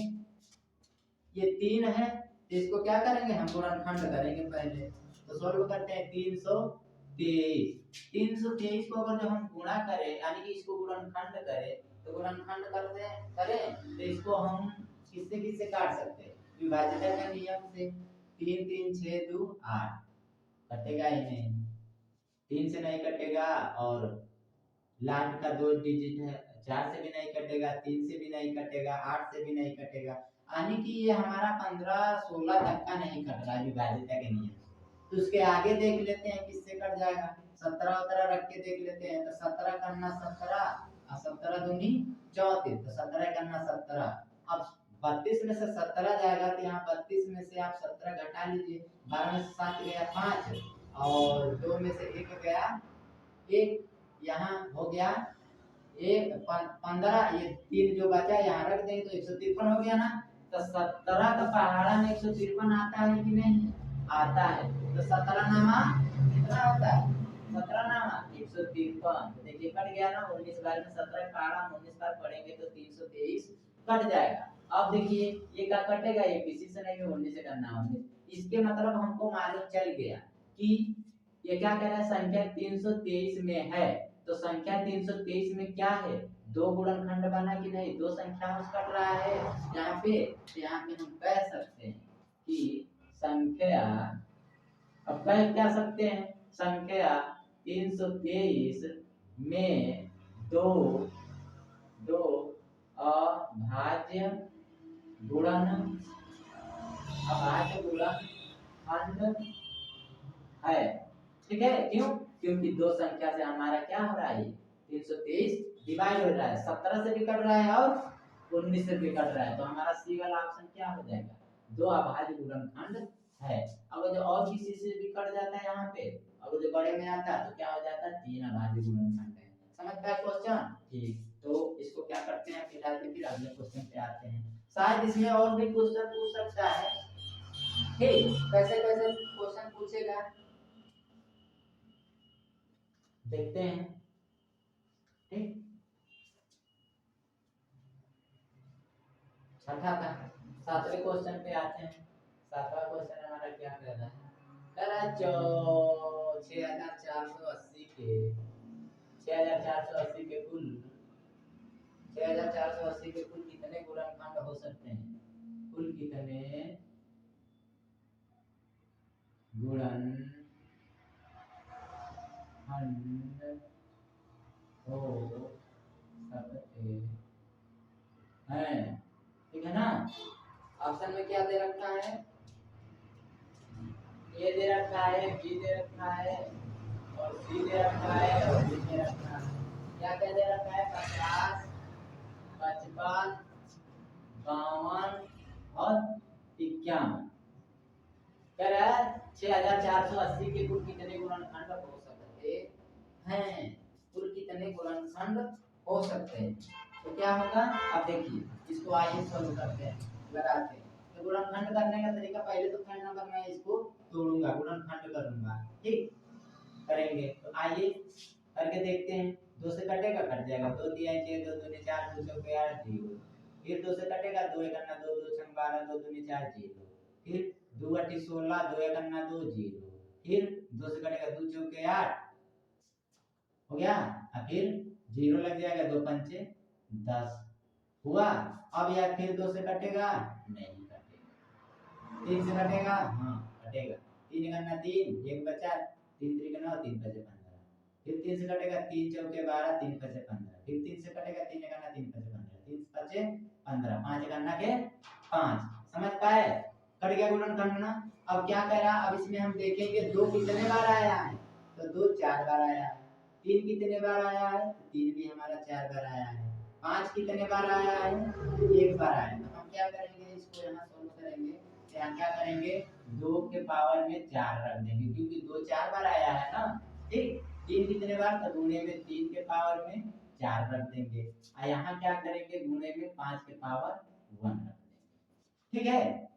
ये 3 है, तो इसको क्या करेंगे, हम गुणनखंड करेंगे पहले। तो सॉल्व करते हैं 323। 323 को अगर जो हम गुणा करें यानी कि इसको गुणनखंड करें, तो गुणनखंड करते करें तो इसको हम किससे किससे काट सकते हैं, विभाज्यता के नियम से। 3 3 6 2 8, कटेगा ही नहीं, 3 से नहीं कटेगा, और लास्ट का 2 डिजिट है, 4 से भी नहीं कटेगा, 3 से भी नहीं कटेगा, 8 से भी नहीं कटेगा, यानी कि ये हमारा 15 16 तक का नहीं कट रहा है विभाज्यता के नियम। तो उसके आगे देख लेते हैं किससे कट जाएगा, 17 17 रख के देख लेते हैं। तो 17 करना 17 और 17 दूनी 34, तो 17 करना 17। अब 32 में से 17 जाएगा तो यहाँ 32 में से आप 17 घटा लीजिए, 12 में से 7 गया 5, और 2 में से 1 गया 1, यहाँ हो गया 15, ये 3 जो बचा यहाँ रख देंगे तो 153 हो गया ना। तो 17 का पहाड़ा में 153 आता है कि नहीं, आता है। तो 17 नामा कितना होता है, 17 नामा 153। तो देखिए कट गया ना, 19 बार में 17 पहाड़ा, 19 बार पढ़ेंगे तो 323 कट जाएगा। अब देखिए ये क्या कटेगा, ये किसी से नहीं, 19 से करना है 19। इसके मतलब हमको मालूम चल गया कि ये क्या कह रहा है, संख्या 323 में है। तो संख्या 323 में क्या है, दो गुणनखंड बना कि नहीं, दो संख्याओं से कट रहा है यहाँ पे। यहाँ पे हम कह सकते हैं कि संख्या, अब कह सकते हैं संख्या 323 में दो दो अभाज्य गुणनखंड है। ठीक है, क्यों, क्योंकि दो संख्या से हमारा क्या हो रहा है, 323 डिवाइड हो रहा है, 17 से भी कट रहा है और 19 से भी कट रहा है। तो हमारा सी वाला ऑप्शन क्या हो जाएगा, दो अभाज्य गुणनखंड है। अगर जो और किसी से भी कट जाता है यहाँ पे, अगर जो बड़े में आता है तो क्या हो जाता है, तीन अभाज्य गुणनखंड है। समझ पाए क्वेश्चन, ठीक। तो इसको क्या करते हैं फिलहाल, फिर अगले क्वेश्चन पे आते हैं। शायद इसमें और भी क्वेश्चन पूछ सकता है, ठीक, कैसे कैसे क्वेश्चन पूछेगा देखते हैं, ठीक। छठा था, 7वें क्वेश्चन पे आते हैं। 7वां क्वेश्चन हमारा क्या कह रहा है, कह रहा है 6480 के 6480 के कुल 6480 के कुल कितने गुणनखंड हो सकते हैं, कुल कितने गुणनखंड हो सकते हैं, ठीक है ना। ऑप्शन में क्या दे रखा है, ए दे रखा है, बी दे रखा है, और सी दे रखा है, और डी दे रखा है। क्या क्या दे रखा है, 50 55 52 और 51। कह रहा है 6480 के कुल कितने गुणनखंड हो सकते हैं, कुल कितने गुणनखंड हो सकते हैं। तो क्या होगा, अब देखिए इसको आइए सॉल्व करते हैं, लगाते हैं। तो गुणनखंड करने का तरीका, पहले तो खंड नंबर मैं इसको तोड़ूंगा, गुणनखंड करूंगा, ठीक करेंगे। तो आइए करके देखते हैं। 2 से कटेगा, कट जाएगा, 2 दिया है 6, 2 दूनी 4, 2 चौके 8 0। फिर 2 से कटेगा, 2 एक अन्ना 2, 2 छंग 12, 2 दूनी 4 0। फिर 2 अट्ठी 16, 2 एक अन्ना 2 0। फिर 2 से कटेगा, 2 चौके 8 हो गया, और फिर 0 लग जाएगा, 2 पंचे 10 हुआ। अब यार फिर 2 से कटेगा, नहीं कटेगा। 3 से कटेगा, हाँ कटेगा, 3 एक अन्ना 3, 1 बचा, 3 त्रिक 9, 3 पचे 15। फिर 3 से कटेगा, 3 चौके 12, 3 पचे 15। फिर 3 से कटेगा, 3 एक अन्ना 3 पचे 15, 3 पचे 15, 5 एक अन्ना के 5। समझ पाए, कट गया गुणनखंड ना। अब क्या कह रहा, अब इसमें हम देखेंगे 2 कितने बार आया है, तो 2 4 बार आया है। 3 कितने बार आया है, 3 भी हमारा 4 बार आया है। 5 कितने बार आया है, 1 बार आया है। तो हम क्या करेंगे, इसको यहाँ सोल्व करेंगे, यहाँ क्या करेंगे, 2 के पावर में 4 रख देंगे, क्योंकि 2 4 बार आया है ना, ठीक। 3 कितने बार, तो गुणे में 3 के पावर में 4 रख देंगे, और यहाँ क्या करेंगे, गुणे में 5 के पावर 1 रख देंगे, ठीक है।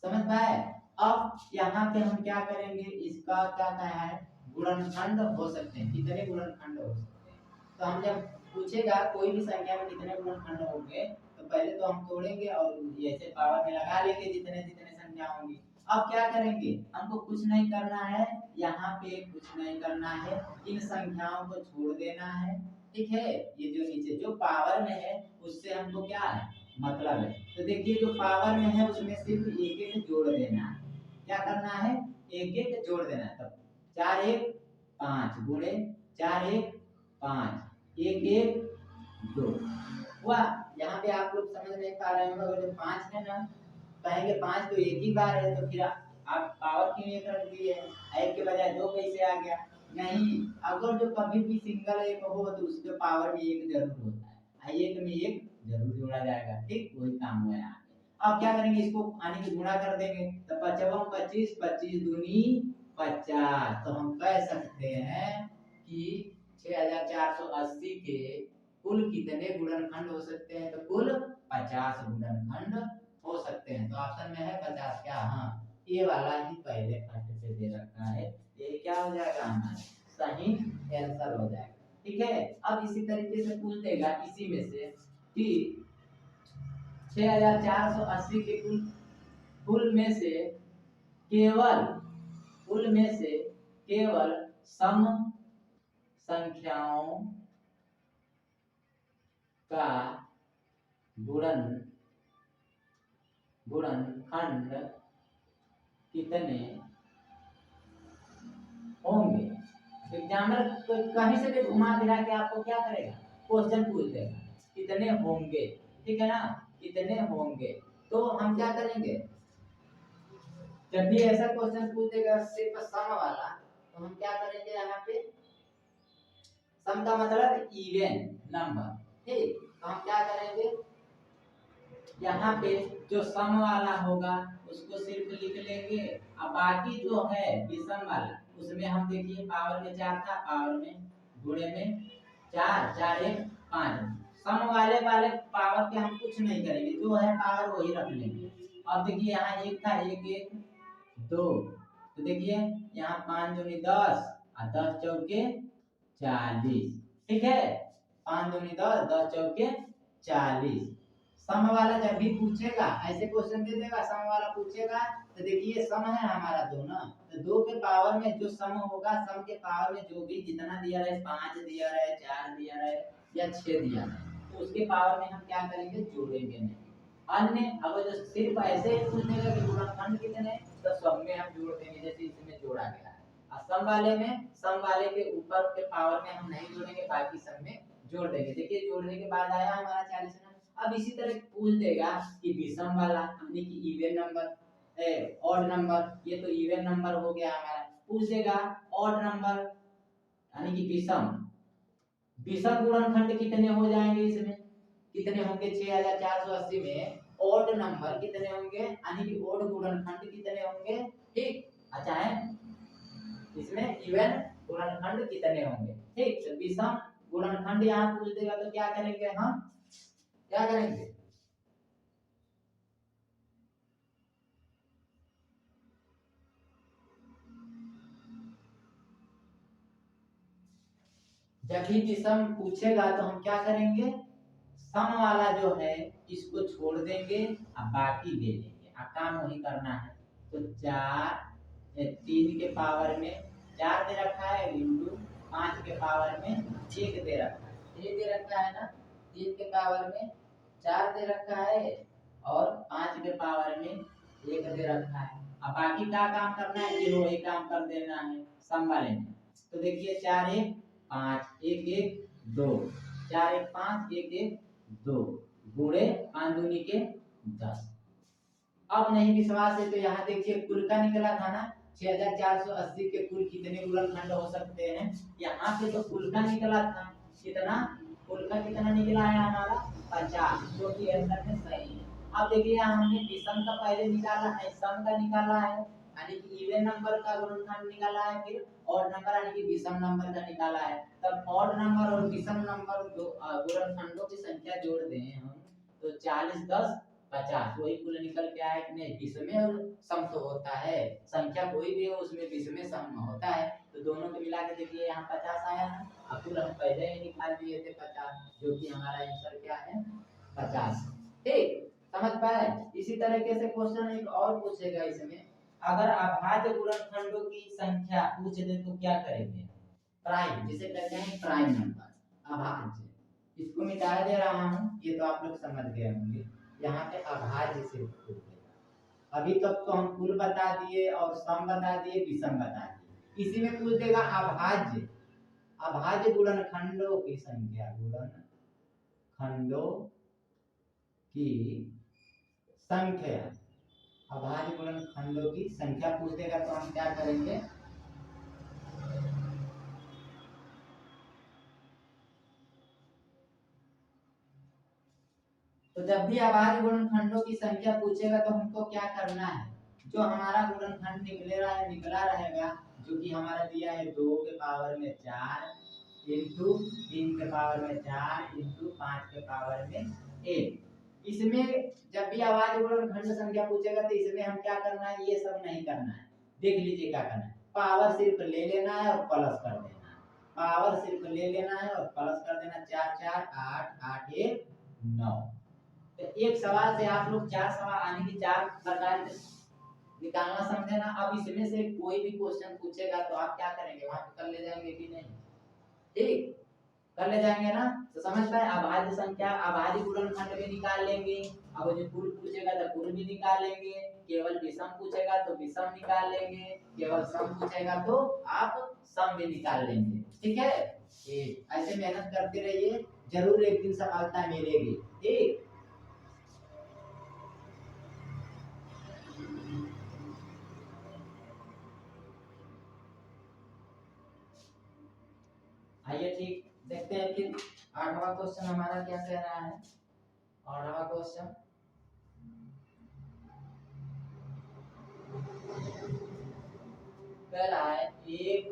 समझ पाए। अब यहाँ पे हम क्या करेंगे, इसका क्या कहा है, गुणनखंड हो सकते हैं, कितने गुणनखंड हो सकते हैं। तो हम जब पूछेगा कोई भी संख्या में कितने गुणनखंड होंगे, तो पहले तो हम तोड़ेंगे और ऐसे पावर में लगा लेंगे जितने जितने संख्या होंगी। अब क्या करेंगे, हमको कुछ नहीं करना है, यहाँ पे कुछ नहीं करना है, इन संख्याओं को छोड़ देना है। ठीक है, ये जो नीचे जो पावर में है उससे हमको क्या है मतलब है। तो देखिए जो पावर में है उसमें सिर्फ एक एक जोड़ देना है। क्या करना है, एक एक जोड़ देना है। तब 4 1 5 गुणे 4 1 5 1 1 2 हुआ। यहाँ पे आप लोग समझ नहीं पा रहे होंगे, अगर जो 5 है ना, कहेंगे 5 तो एक ही बार है, तो फिर आप पावर क्यों एक रख दिए, एक के बजाय 2 कैसे आ गया। नहीं, अगर जो कभी भी सिंगल एक हो तो उसके पावर में एक जरूर होता है, एक में एक जरूर जोड़ा जाएगा। ठीक, वही काम हुआ है। अब क्या करेंगे, इसको आने की गुणा कर देंगे, तो 55 25 25 दूनी 50। तो हम कह सकते हैं कि 6480 के कुल कितने गुणनखंड हो सकते हैं, तो कुल 50 गुणनखंड हो सकते हैं। तो ऑप्शन में है 50। क्या, हाँ, ये वाला ही पहले खंड पे दे रखा है, ये क्या हो जाएगा हमारा सही आंसर हो जाएगा। ठीक है, अब इसी तरीके से पूछ देगा इसी में से कि 6480 के कुल में से केवल सम संख्याओं का गुणनखंड कितने होंगे। एग्जामिनर कहीं से भी घुमा फिरा के आपको क्या करेगा, क्वेश्चन पूछ देगा कितने होंगे। ठीक है ना, कितने होंगे। तो हम क्या करेंगे, जब भी ऐसा क्वेश्चन पूछ देगा सिर्फ सम वाला, तो हम क्या करेंगे, यहाँ पे सम का मतलब इवन नंबर। ठीक, तो हम क्या करेंगे, यहाँ पे जो सम वाला होगा उसको सिर्फ लिख लेंगे, और बाकी जो है विषम वाला उसमें हम देखिए पावर में 4 था, पावर में गुणे में 4 4 1 5। सम वाले पावर के हम कुछ नहीं करेंगे, जो है पावर वही रख लेंगे। अब देखिए यहाँ एक था 1 1 2, तो देखिए यहाँ 5 दूनी 10 और 10 चौके 40। ठीक है, 5 दूनी 10 10 चौके 40। सम वाला जब भी पूछेगा ऐसे क्वेश्चन दे देगा, सम वाला पूछेगा तो देखिए सम है हमारा 2 ना, तो 2 के पावर में जो सम होगा, सम के पावर में जो भी जितना दिया रहे, 5 दिया रहे, 4 दिया रहे या 6 दिया रहे, तो उसके पावर में हम क्या करेंगे, जोड़ेंगे नहीं। अन्य अगर जो सिर्फ ऐसे ही पूछ देगा कि गुणनखंड कितने, तो सब में हम जोड़ देंगे, जैसे इसमें जोड़ा गया है। और सम वाले के ऊपर के पावर में हम नहीं जोड़ेंगे, बाकी सब में जोड़ देंगे। देखिए जोड़ने के बाद आया हमारा 40। अब इसी तरह पूछ देगा कि विषम वाला, यानी कि इवन नंबर ऑड नंबर, ये तो इवन नंबर हो गया हमारा। पूछ देगा ऑड नंबर यानी कि विषम गुणनखंड कितने हो जाएंगे, इसमें कितने होंगे, 6480 में ऑड नंबर कितने होंगे, यानी कि ऑड गुणनखंड कितने होंगे। ठीक, अच्छा है, इसमें इवन गुणनखंड कितने होंगे। ठीक, तो विषम गुणनखंड यहाँ पूछ देगा तो क्या करेंगे, हम क्या करेंगे, जब भी विषम पूछेगा तो हम क्या करेंगे, सम वाला जो है इसको छोड़ देंगे और बाकी दे देंगे, अब काम वही करना है। तो 3 के पावर में 4 दे रखा है, इंटू 5 के पावर में 1 दे रखा है, ये दे रखा है ना, 3 के पावर में 4 दे रखा है और 5 के पावर में 1 दे रखा है। अब बाकी का काम करना है, फिर वही काम कर देना है सम वाले में। तो देखिए 4 1 5 1 1 2, 4 1 5 1 1 2 गुणे 5 दूनी के 10। अब नहीं विश्वास है तो यहाँ देखिए कुल का निकला था ना, 6480 के कुल कितने गुणनखंड हो सकते हैं। यहाँ पे तो कुल का निकला था, कितना कुल का कितना निकला है हमारा 50, जो कि आंसर में सही है। अब देखिए यहाँ हमने विषम का पहले निकाला है, सम का निकाला है, यानी कि इवन नंबर का गुणनखंड निकाला है, फिर ऑड नंबर यानी कि विषम नंबर का निकाला है। तब ऑड नंबर और विषम नंबर गुणनखंडों की संख्या जोड़ दें हम, तो 40 10 50 वही कुल निकल के आया कि नहीं, विषम और सम तो होता है, संख्या कोई भी हो उसमें विषम सम होता है। तो दोनों को मिला के देखिए यहाँ 50 आया है, अब कुल हम पहले ही निकाल दिए थे 50, जो कि हमारा आंसर क्या है 50। ठीक, समझ पाए। इसी तरीके से क्वेश्चन एक और पूछेगा इसमें, अगर अभाज्य गुणनखंडों की संख्या पूछ दे तो क्या करेंगे। प्राइम जिसे कहते हैं प्राइम नंबर अभाज्य, इसको मिटा दे रहा हूँ, ये तो आप लोग समझ गए होंगे। यहाँ पे अभाज्य से पूछ देगा। अभी तक तो हम कुल बता दिए और सम बता दिए, विषम बता दिए। इसी में पूछ देगा अभाज्य, अभाज्य गुणनखंडों की संख्या, गुणनखंडों की संख्या, अभाज्य गुणनखंडों की संख्या पूछ देगा तो हम क्या करेंगे। तो जब भी अभाज्य गुणनखंडों की संख्या पूछेगा तो हमको क्या करना है, जो हमारा गुणनखंड निकला रहेगा, जो कि हमारा दिया है 2 के पावर में 4 इंटू 3 के पावर में 4 इंटू 5 के पावर में 1। इसमें जब भी अभाज्य गुणनखंड संख्या पूछेगा तो इसमें हम क्या करना है, ये सब नहीं करना है। देख लीजिए क्या करना है, पावर सिर्फ ले लेना है और प्लस कर देना है। पावर सिर्फ ले लेना है और प्लस कर देना, 4 4 8 8 1 9। तो एक सवाल से आप लोग 4 सवाल आने की 4 प्रकार निकालना समझे ना। अब इसमें से कोई भी क्वेश्चन पूछेगा तो आप क्या करेंगे, वहां पे कर ले जाएंगे कि नहीं, ठीक कर ले जाएंगे ना। तो समझ पाए, अभाज्य संख्या अभाज्य गुणनखंड भी निकाल लेंगे। अब जो कुल पूछेगा तो कुल भी निकाल लेंगे, केवल विषम पूछेगा तो विषम निकाल लेंगे, केवल सम पूछेगा तो आप सम भी निकाल लेंगे। ठीक है, ऐसे मेहनत करते रहिए, जरूर एक दिन सफलता मिलेगी। ठीक, आइए ठीक देखते हैं फिर 8वां क्वेश्चन हमारा क्या कह रहा है। 8वां क्वेश्चन, कह रहा है एक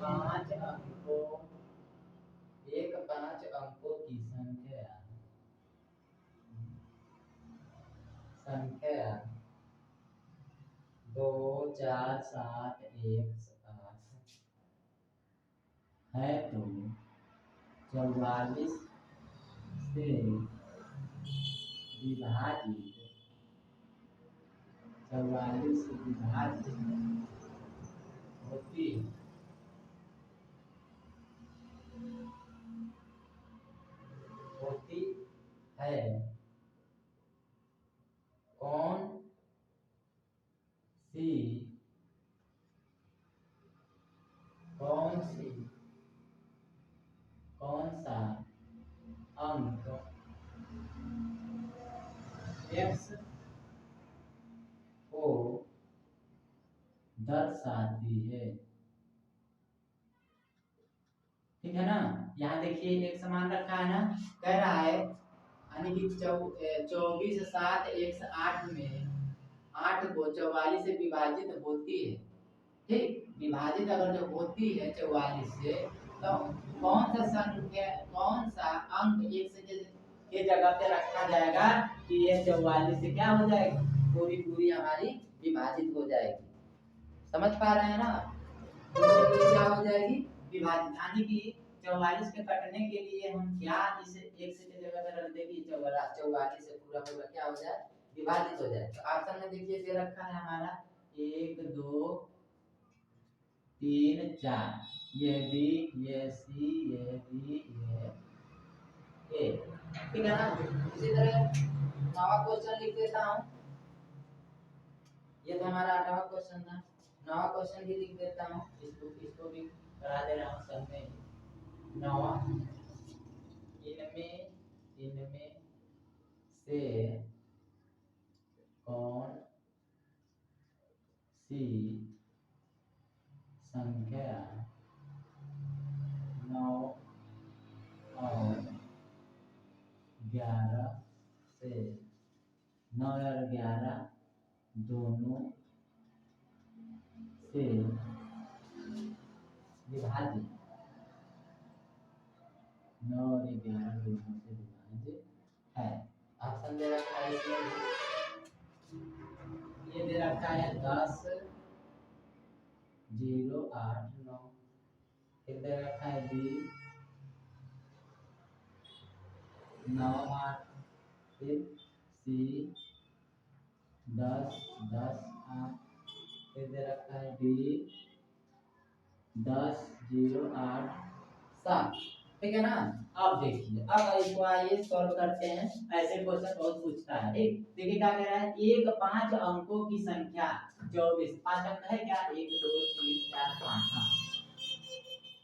5 अंकों की संख्या 2 4 7 1 8 है तो 44 से विभाजित, 44 से विभाजित होती है कौन सी कौन सा अंक x को दर्शाती है। ठीक है ना, यहाँ देखिए एक समान रखा है ना, कह रहा है यानी कि 24 7 108 में 8 को 44 से विभाजित होती है। ठीक, विभाजित अगर जो होती है 44 से, तो कौन सा अंक एक से के जगह पे रखा जाएगा कि ये 44 से क्या हो जाएगी, पूरी पूरी हमारी विभाजित हो जाएगी। समझ पा रहे हैं ना, पूरी क्या हो जाएगी, विभाजित। यानी कि 44 के कटने के लिए हम क्या इसे एक से के जगह पे रख देंगे, 44 से पूरा पूरा क्या हो जाए, विभाजित हो जाए। तो ऑप्शन में देखिए दे रखा है हमारा 1 2 3 4, ये बी, ये सी, ये डी, ये ए। ठीक है ना, इसी तरह 9वां क्वेश्चन लिख देता हूँ। ये तो हमारा 8वां क्वेश्चन था, 9वां क्वेश्चन भी लिख देता हूँ, इसको भी करा दे रहा हूँ सब में। 9वां, इनमें से कौन सी संख्या 9 और 11 से 9 और 11 दोनों से विभाजित, 9 और 11 दोनों से विभाजित है। ऑप्शन दे रखा है इसमें, ये दे रखा है 10 0 8 9, फिर दे रखा है बी 9 8, फिर सी 10 10 8 फिर दे रखा है डी 10 0 8 7। ठीक है ना। अब देखिए, अब इसको आइए सॉल्व करते हैं। ऐसे क्वेश्चन बहुत पूछता है। ठीक, देखिए क्या कह रहा है, एक 5 अंकों की संख्या 24, 5 अंक है क्या, 1 2 3 4 5,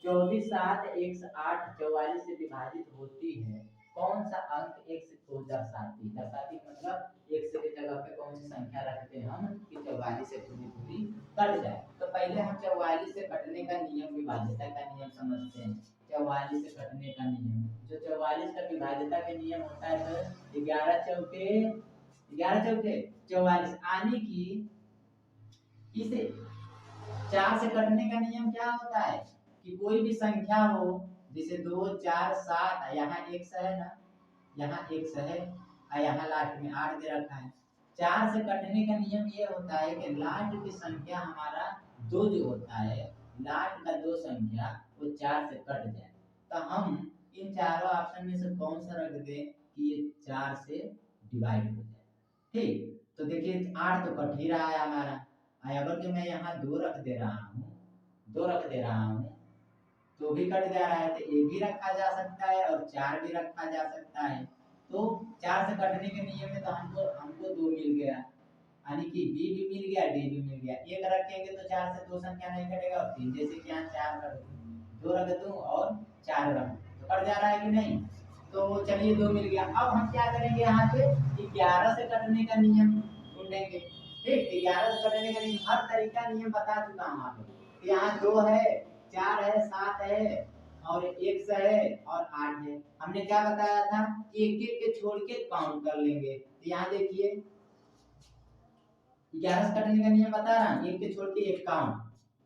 24 7 108 44 से विभाजित होती है, कौन सा अंक x को दर्शाती दर्शाती मतलब x की जगह पे कौन सी संख्या रखते हैं हम कि 44 से पूरी पूरी कट जाए। तो पहले हम 44 से कटने का नियम, विभाज्यता का नियम समझते हैं। 44 से कटने का नियम, जो 44 का विभाज्यता का नियम होता है तो 11 चौके 44, यानी कि इसे 4 से कटने का नियम क्या होता है कि कोई भी संख्या हो, जैसे 2 4 7, यहाँ x है ना, यहाँ x है और यहाँ लास्ट में 8 दे रखा है। 4 से कटने का नियम ये होता है कि लास्ट की संख्या हमारा 2 जो होता है, लास्ट का 2 संख्या वो 4 से कट जाए। तो हम इन चारों ऑप्शन में से कौन सा रख दें कि ये 4 से डिवाइड हो जाए। ठीक, तो देखिए 8 तो कट ही रहा है हमारा, अगर जो मैं यहाँ 2 रख दे रहा हूँ तो भी कट जा रहा है, तो ए भी रखा जा सकता है और 4 भी रखा जा सकता है। तो 4 से कटने के नियम में तो हमको 2 मिल गया, यानी कि बी भी मिल गया, डी भी मिल गया। एक रखेंगे तो 4 से 2 संख्या नहीं कटेगा, और 3 जैसे कि यहाँ 4 रख दूं, 2 रख दूं और 4 रख दूं तो कट जा रहा है कि नहीं। तो चलिए 2 मिल गया। अब हम क्या करेंगे, यहाँ पे 11 से कटने का नियम ढूंढेंगे। ठीक, 11 से कटने का नियम, हर तरीका नियम बता चुका हूँ आपको। यहाँ 2 है, 4 है, 7 है और 1 है और 8 है। हमने क्या बताया था, एक एक के छोड़ के काउंट कर लेंगे। तो यहाँ देखिए 11 से कटने का नियम बता रहा हूँ, एक के छोड़ के एक काउंट।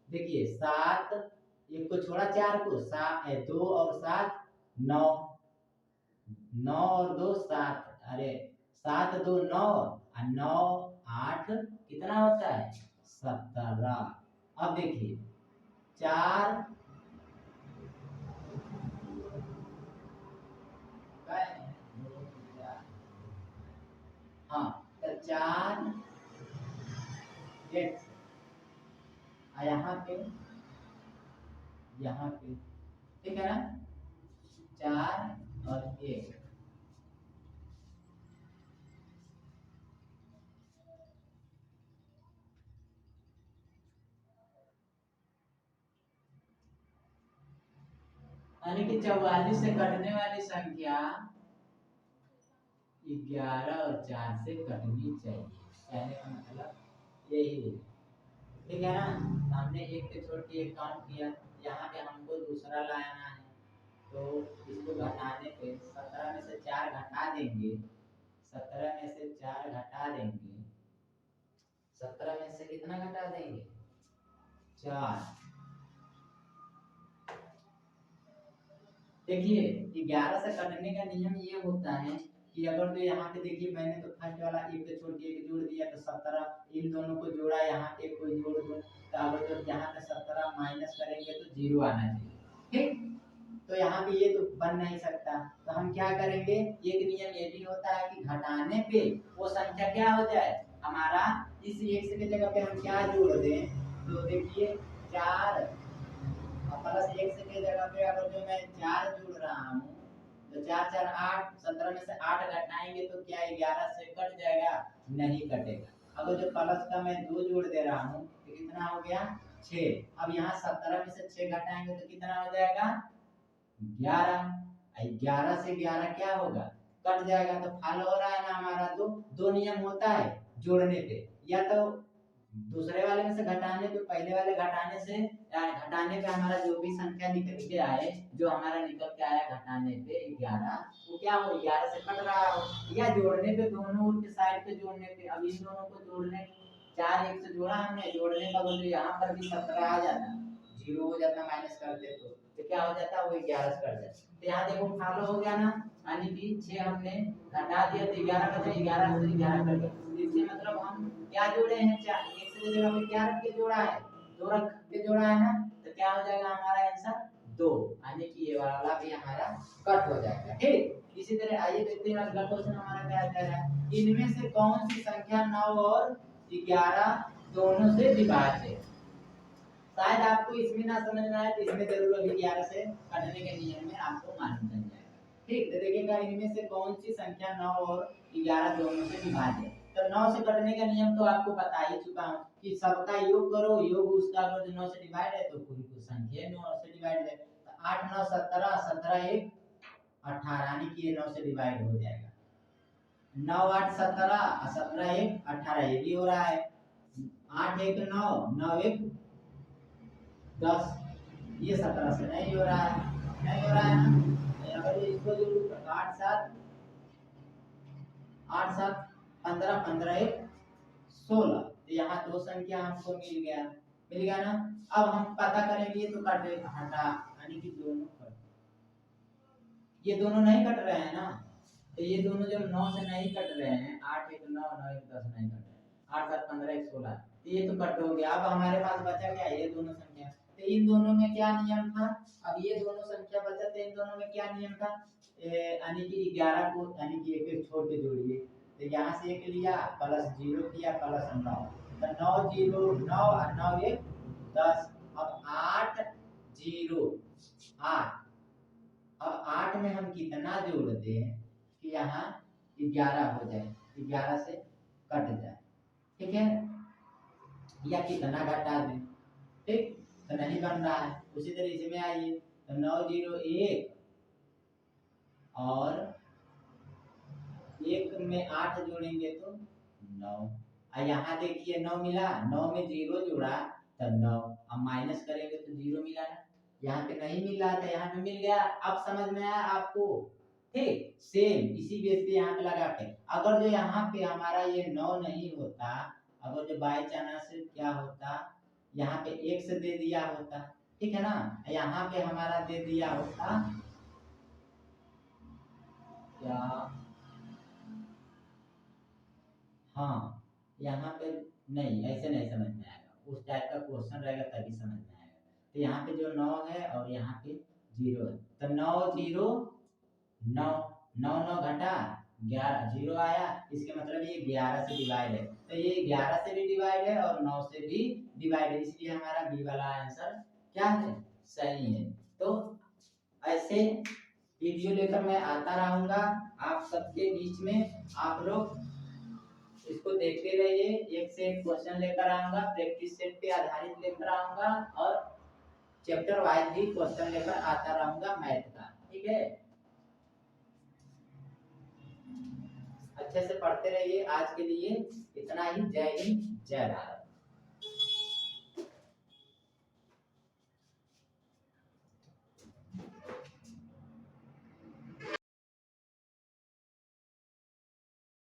देखिए 7, एक को छोड़ा 4 को, 2 और 7 9, 9 और 2 7, अरे 7 2 9 और 9 8 कितना होता है 17। अब देखिए 4 हाँ, तो 4 x यहाँ पे ठीक है ना, 4 और 1। यानी कि 44 से कटने वाली संख्या 11 और 4 से कटनी चाहिए, कहने का मतलब यही है। ठीक है ना। हमने एक के छोड़ के एक काउंट किया, यहाँ पे हमको दूसरा लाना है, तो इसको घटाने पे 17 में से 4 घटा देंगे, 17 में से 4 घटा देंगे, 17 में से कितना घटा देंगे 4। देखिए 11 से कटने का नियम ये होता है कि अगर तो यहाँ पे देखिए मैंने तो फर्स्ट वाला एक को छोड़ के एक जोड़ दिया तो 17, इन दोनों को जोड़ा, यहाँ पे कोई जोड़ दो, तो अगर तो यहाँ पे 17 माइनस करेंगे तो 0 आना चाहिए। ठीक, तो यहाँ पे ये तो बन नहीं सकता, तो हम क्या करेंगे, एक नियम ये भी होता है कि घटाने पे वो संख्या क्या हो जाए हमारा, इस x की जगह पे हम क्या जोड़ दें, तो देखिए 4 प्लस x की जगह पे अगर जो मैं 4 जोड़ रहा हूँ तो 4 4 8, 17 में से 8 घटाएंगे तो क्या 11 से कट जाएगा, नहीं कटेगा। अगर जो प्लस का मैं 2 जोड़ दे रहा हूँ तो कितना हो गया 6। अब यहाँ 17 में से 6 घटाएंगे तो कितना हो जाएगा 11। 11 से 11 क्या होगा कट जाएगा, तो फॉलो हो रहा है ना हमारा। दो नियम होता है जोड़ने पे, या तो दूसरे वाले में से घटाने पे, पहले वाले घटाने से घटाने पे हमारा जो भी संख्या निकल के आए, जो हमारा निकल के आया घटाने पे 11, वो क्या हो 11 से कट रहा हो, या जोड़ने पे दोनों के साइड पे जोड़ने पे, अब इन दोनों को जोड़ने 4 1 से जोड़ा हमने, जोड़ने का बोल यहाँ पर भी 17 आ जाता, 0 हो जाता माइनस करते तो क्या हो जाता वो 11 से कट जाता। तो यहाँ देखो फॉलो हो गया ना, यानी कि 6 हमने घटा दिया तो 11 बचा, 11 से 11 कट गया। इसके मतलब हम क्या जोड़े हैं, 4 x की जगह पे क्या रख के जोड़ा है 2 रख के जोड़ा है ना, तो क्या हो जाएगा हमारा आंसर 2, यानी कि ये वाला भी हमारा कट हो जाएगा। ठीक, इसी तरह आइए देखते हैं अगला क्वेश्चन हमारा क्या कह रहा है, इनमें से कौन सी संख्या 9 और 11 दोनों से विभाज्य है। शायद आपको इसमें ना समझ में आए तो इसमें जरूर अभी 11 से काटने के नियम में आपको मालूम चल जाएगा। ठीक, तो देखिएगा इनमें से कौन सी संख्या 9 और 11 दोनों से विभाज्य है। तो 9 से कटने का नियम तो आपको बता ही चुका हूँ कि सबका योग करो, योग उसका अगर 9 से डिवाइड है तो पूरी कुछ संख्या 9 से डिवाइड है। तो 8 9 17, 17 1 18, यानी कि ये 9 से डिवाइड हो जाएगा। 9 8 17 और 17 1 18, ये भी हो रहा है। 8 1 9, 9 1 10, ये 17 से नहीं हो रहा है, नहीं हो रहा है ना। अगर ये इसको जोड़ू तो 8 7 15, 15 1 16, तो यहाँ दो संख्या हमको मिल गया ना। अब हम पता करेंगे तो कटे हटा, यानी कि दोनों कट, ये दोनों नहीं कट रहे हैं ना, तो ये दोनों जब 9 से नहीं कट रहे हैं, 8 1 9 9 1 10 नहीं कट रहे, 8 7 15 1 16, तो ये तो कट हो गया। अब हमारे पास बचा क्या, ये दोनों संख्या। तो इन दोनों में क्या नियम था, अब ये दोनों संख्या बचा, तो इन दोनों में क्या नियम था, यानी कि 11 को यानी कि एक एक छोड़ के जोड़िए। तो यहाँ से एक लिया प्लस 0 किया प्लस 9, तो 9 0 9 और 9 1 10। अब 8 0 8, अब 8 में हम कितना जोड़ दें कि यहाँ 11 हो जाए, 11 से कट जाए, ठीक है, या कितना घटा दें, ठीक, तो नहीं बन रहा है। उसी तरह इसमें आइए, तो 9 0 1 और 1 में 8 जोड़ेंगे तो 9, और यहाँ देखिए 9 मिला, 9 में 0 जोड़ा तो 9, अब माइनस करेंगे तो 0 मिला ना, यहाँ पे नहीं मिल रहा था, यहाँ पे मिल गया। अब समझ में आया आपको, ठीक, सेम इसी बेस पे यहाँ पे लगा के, अगर जो यहाँ पे हमारा ये 9 नहीं होता, अगर जो बाई चांस क्या होता, यहाँ पे x दे दिया होता, ठीक है ना, यहाँ पे हमारा दे दिया होता क्या, हाँ, यहाँ पे नहीं, ऐसे नहीं समझ में आएगा, उस टाइप का क्वेश्चन रहेगा तभी समझ में आएगा। तो यहाँ पे जो 9 है और यहाँ पे 0 है, तो 9 0 9 9 9 घटा 11 0 आया, इसके मतलब ये 11 से डिवाइड है, तो ये 11 से भी डिवाइड है और 9 से भी डिवाइड है, इसलिए हमारा बी वाला आंसर क्या है, सही है। तो ऐसे वीडियो लेकर मैं आता रहूंगा आप सबके बीच में, आप लोग इसको देखते रहिए, एक से एक क्वेश्चन लेकर आऊंगा, प्रैक्टिस सेट पे आधारित लेकर आऊंगा और चैप्टर वाइज भी क्वेश्चन लेकर आता रहूंगा मैथ का, ठीक है। अच्छे से पढ़ते रहिए, आज के लिए इतना ही। जय हिंद, जय भारत।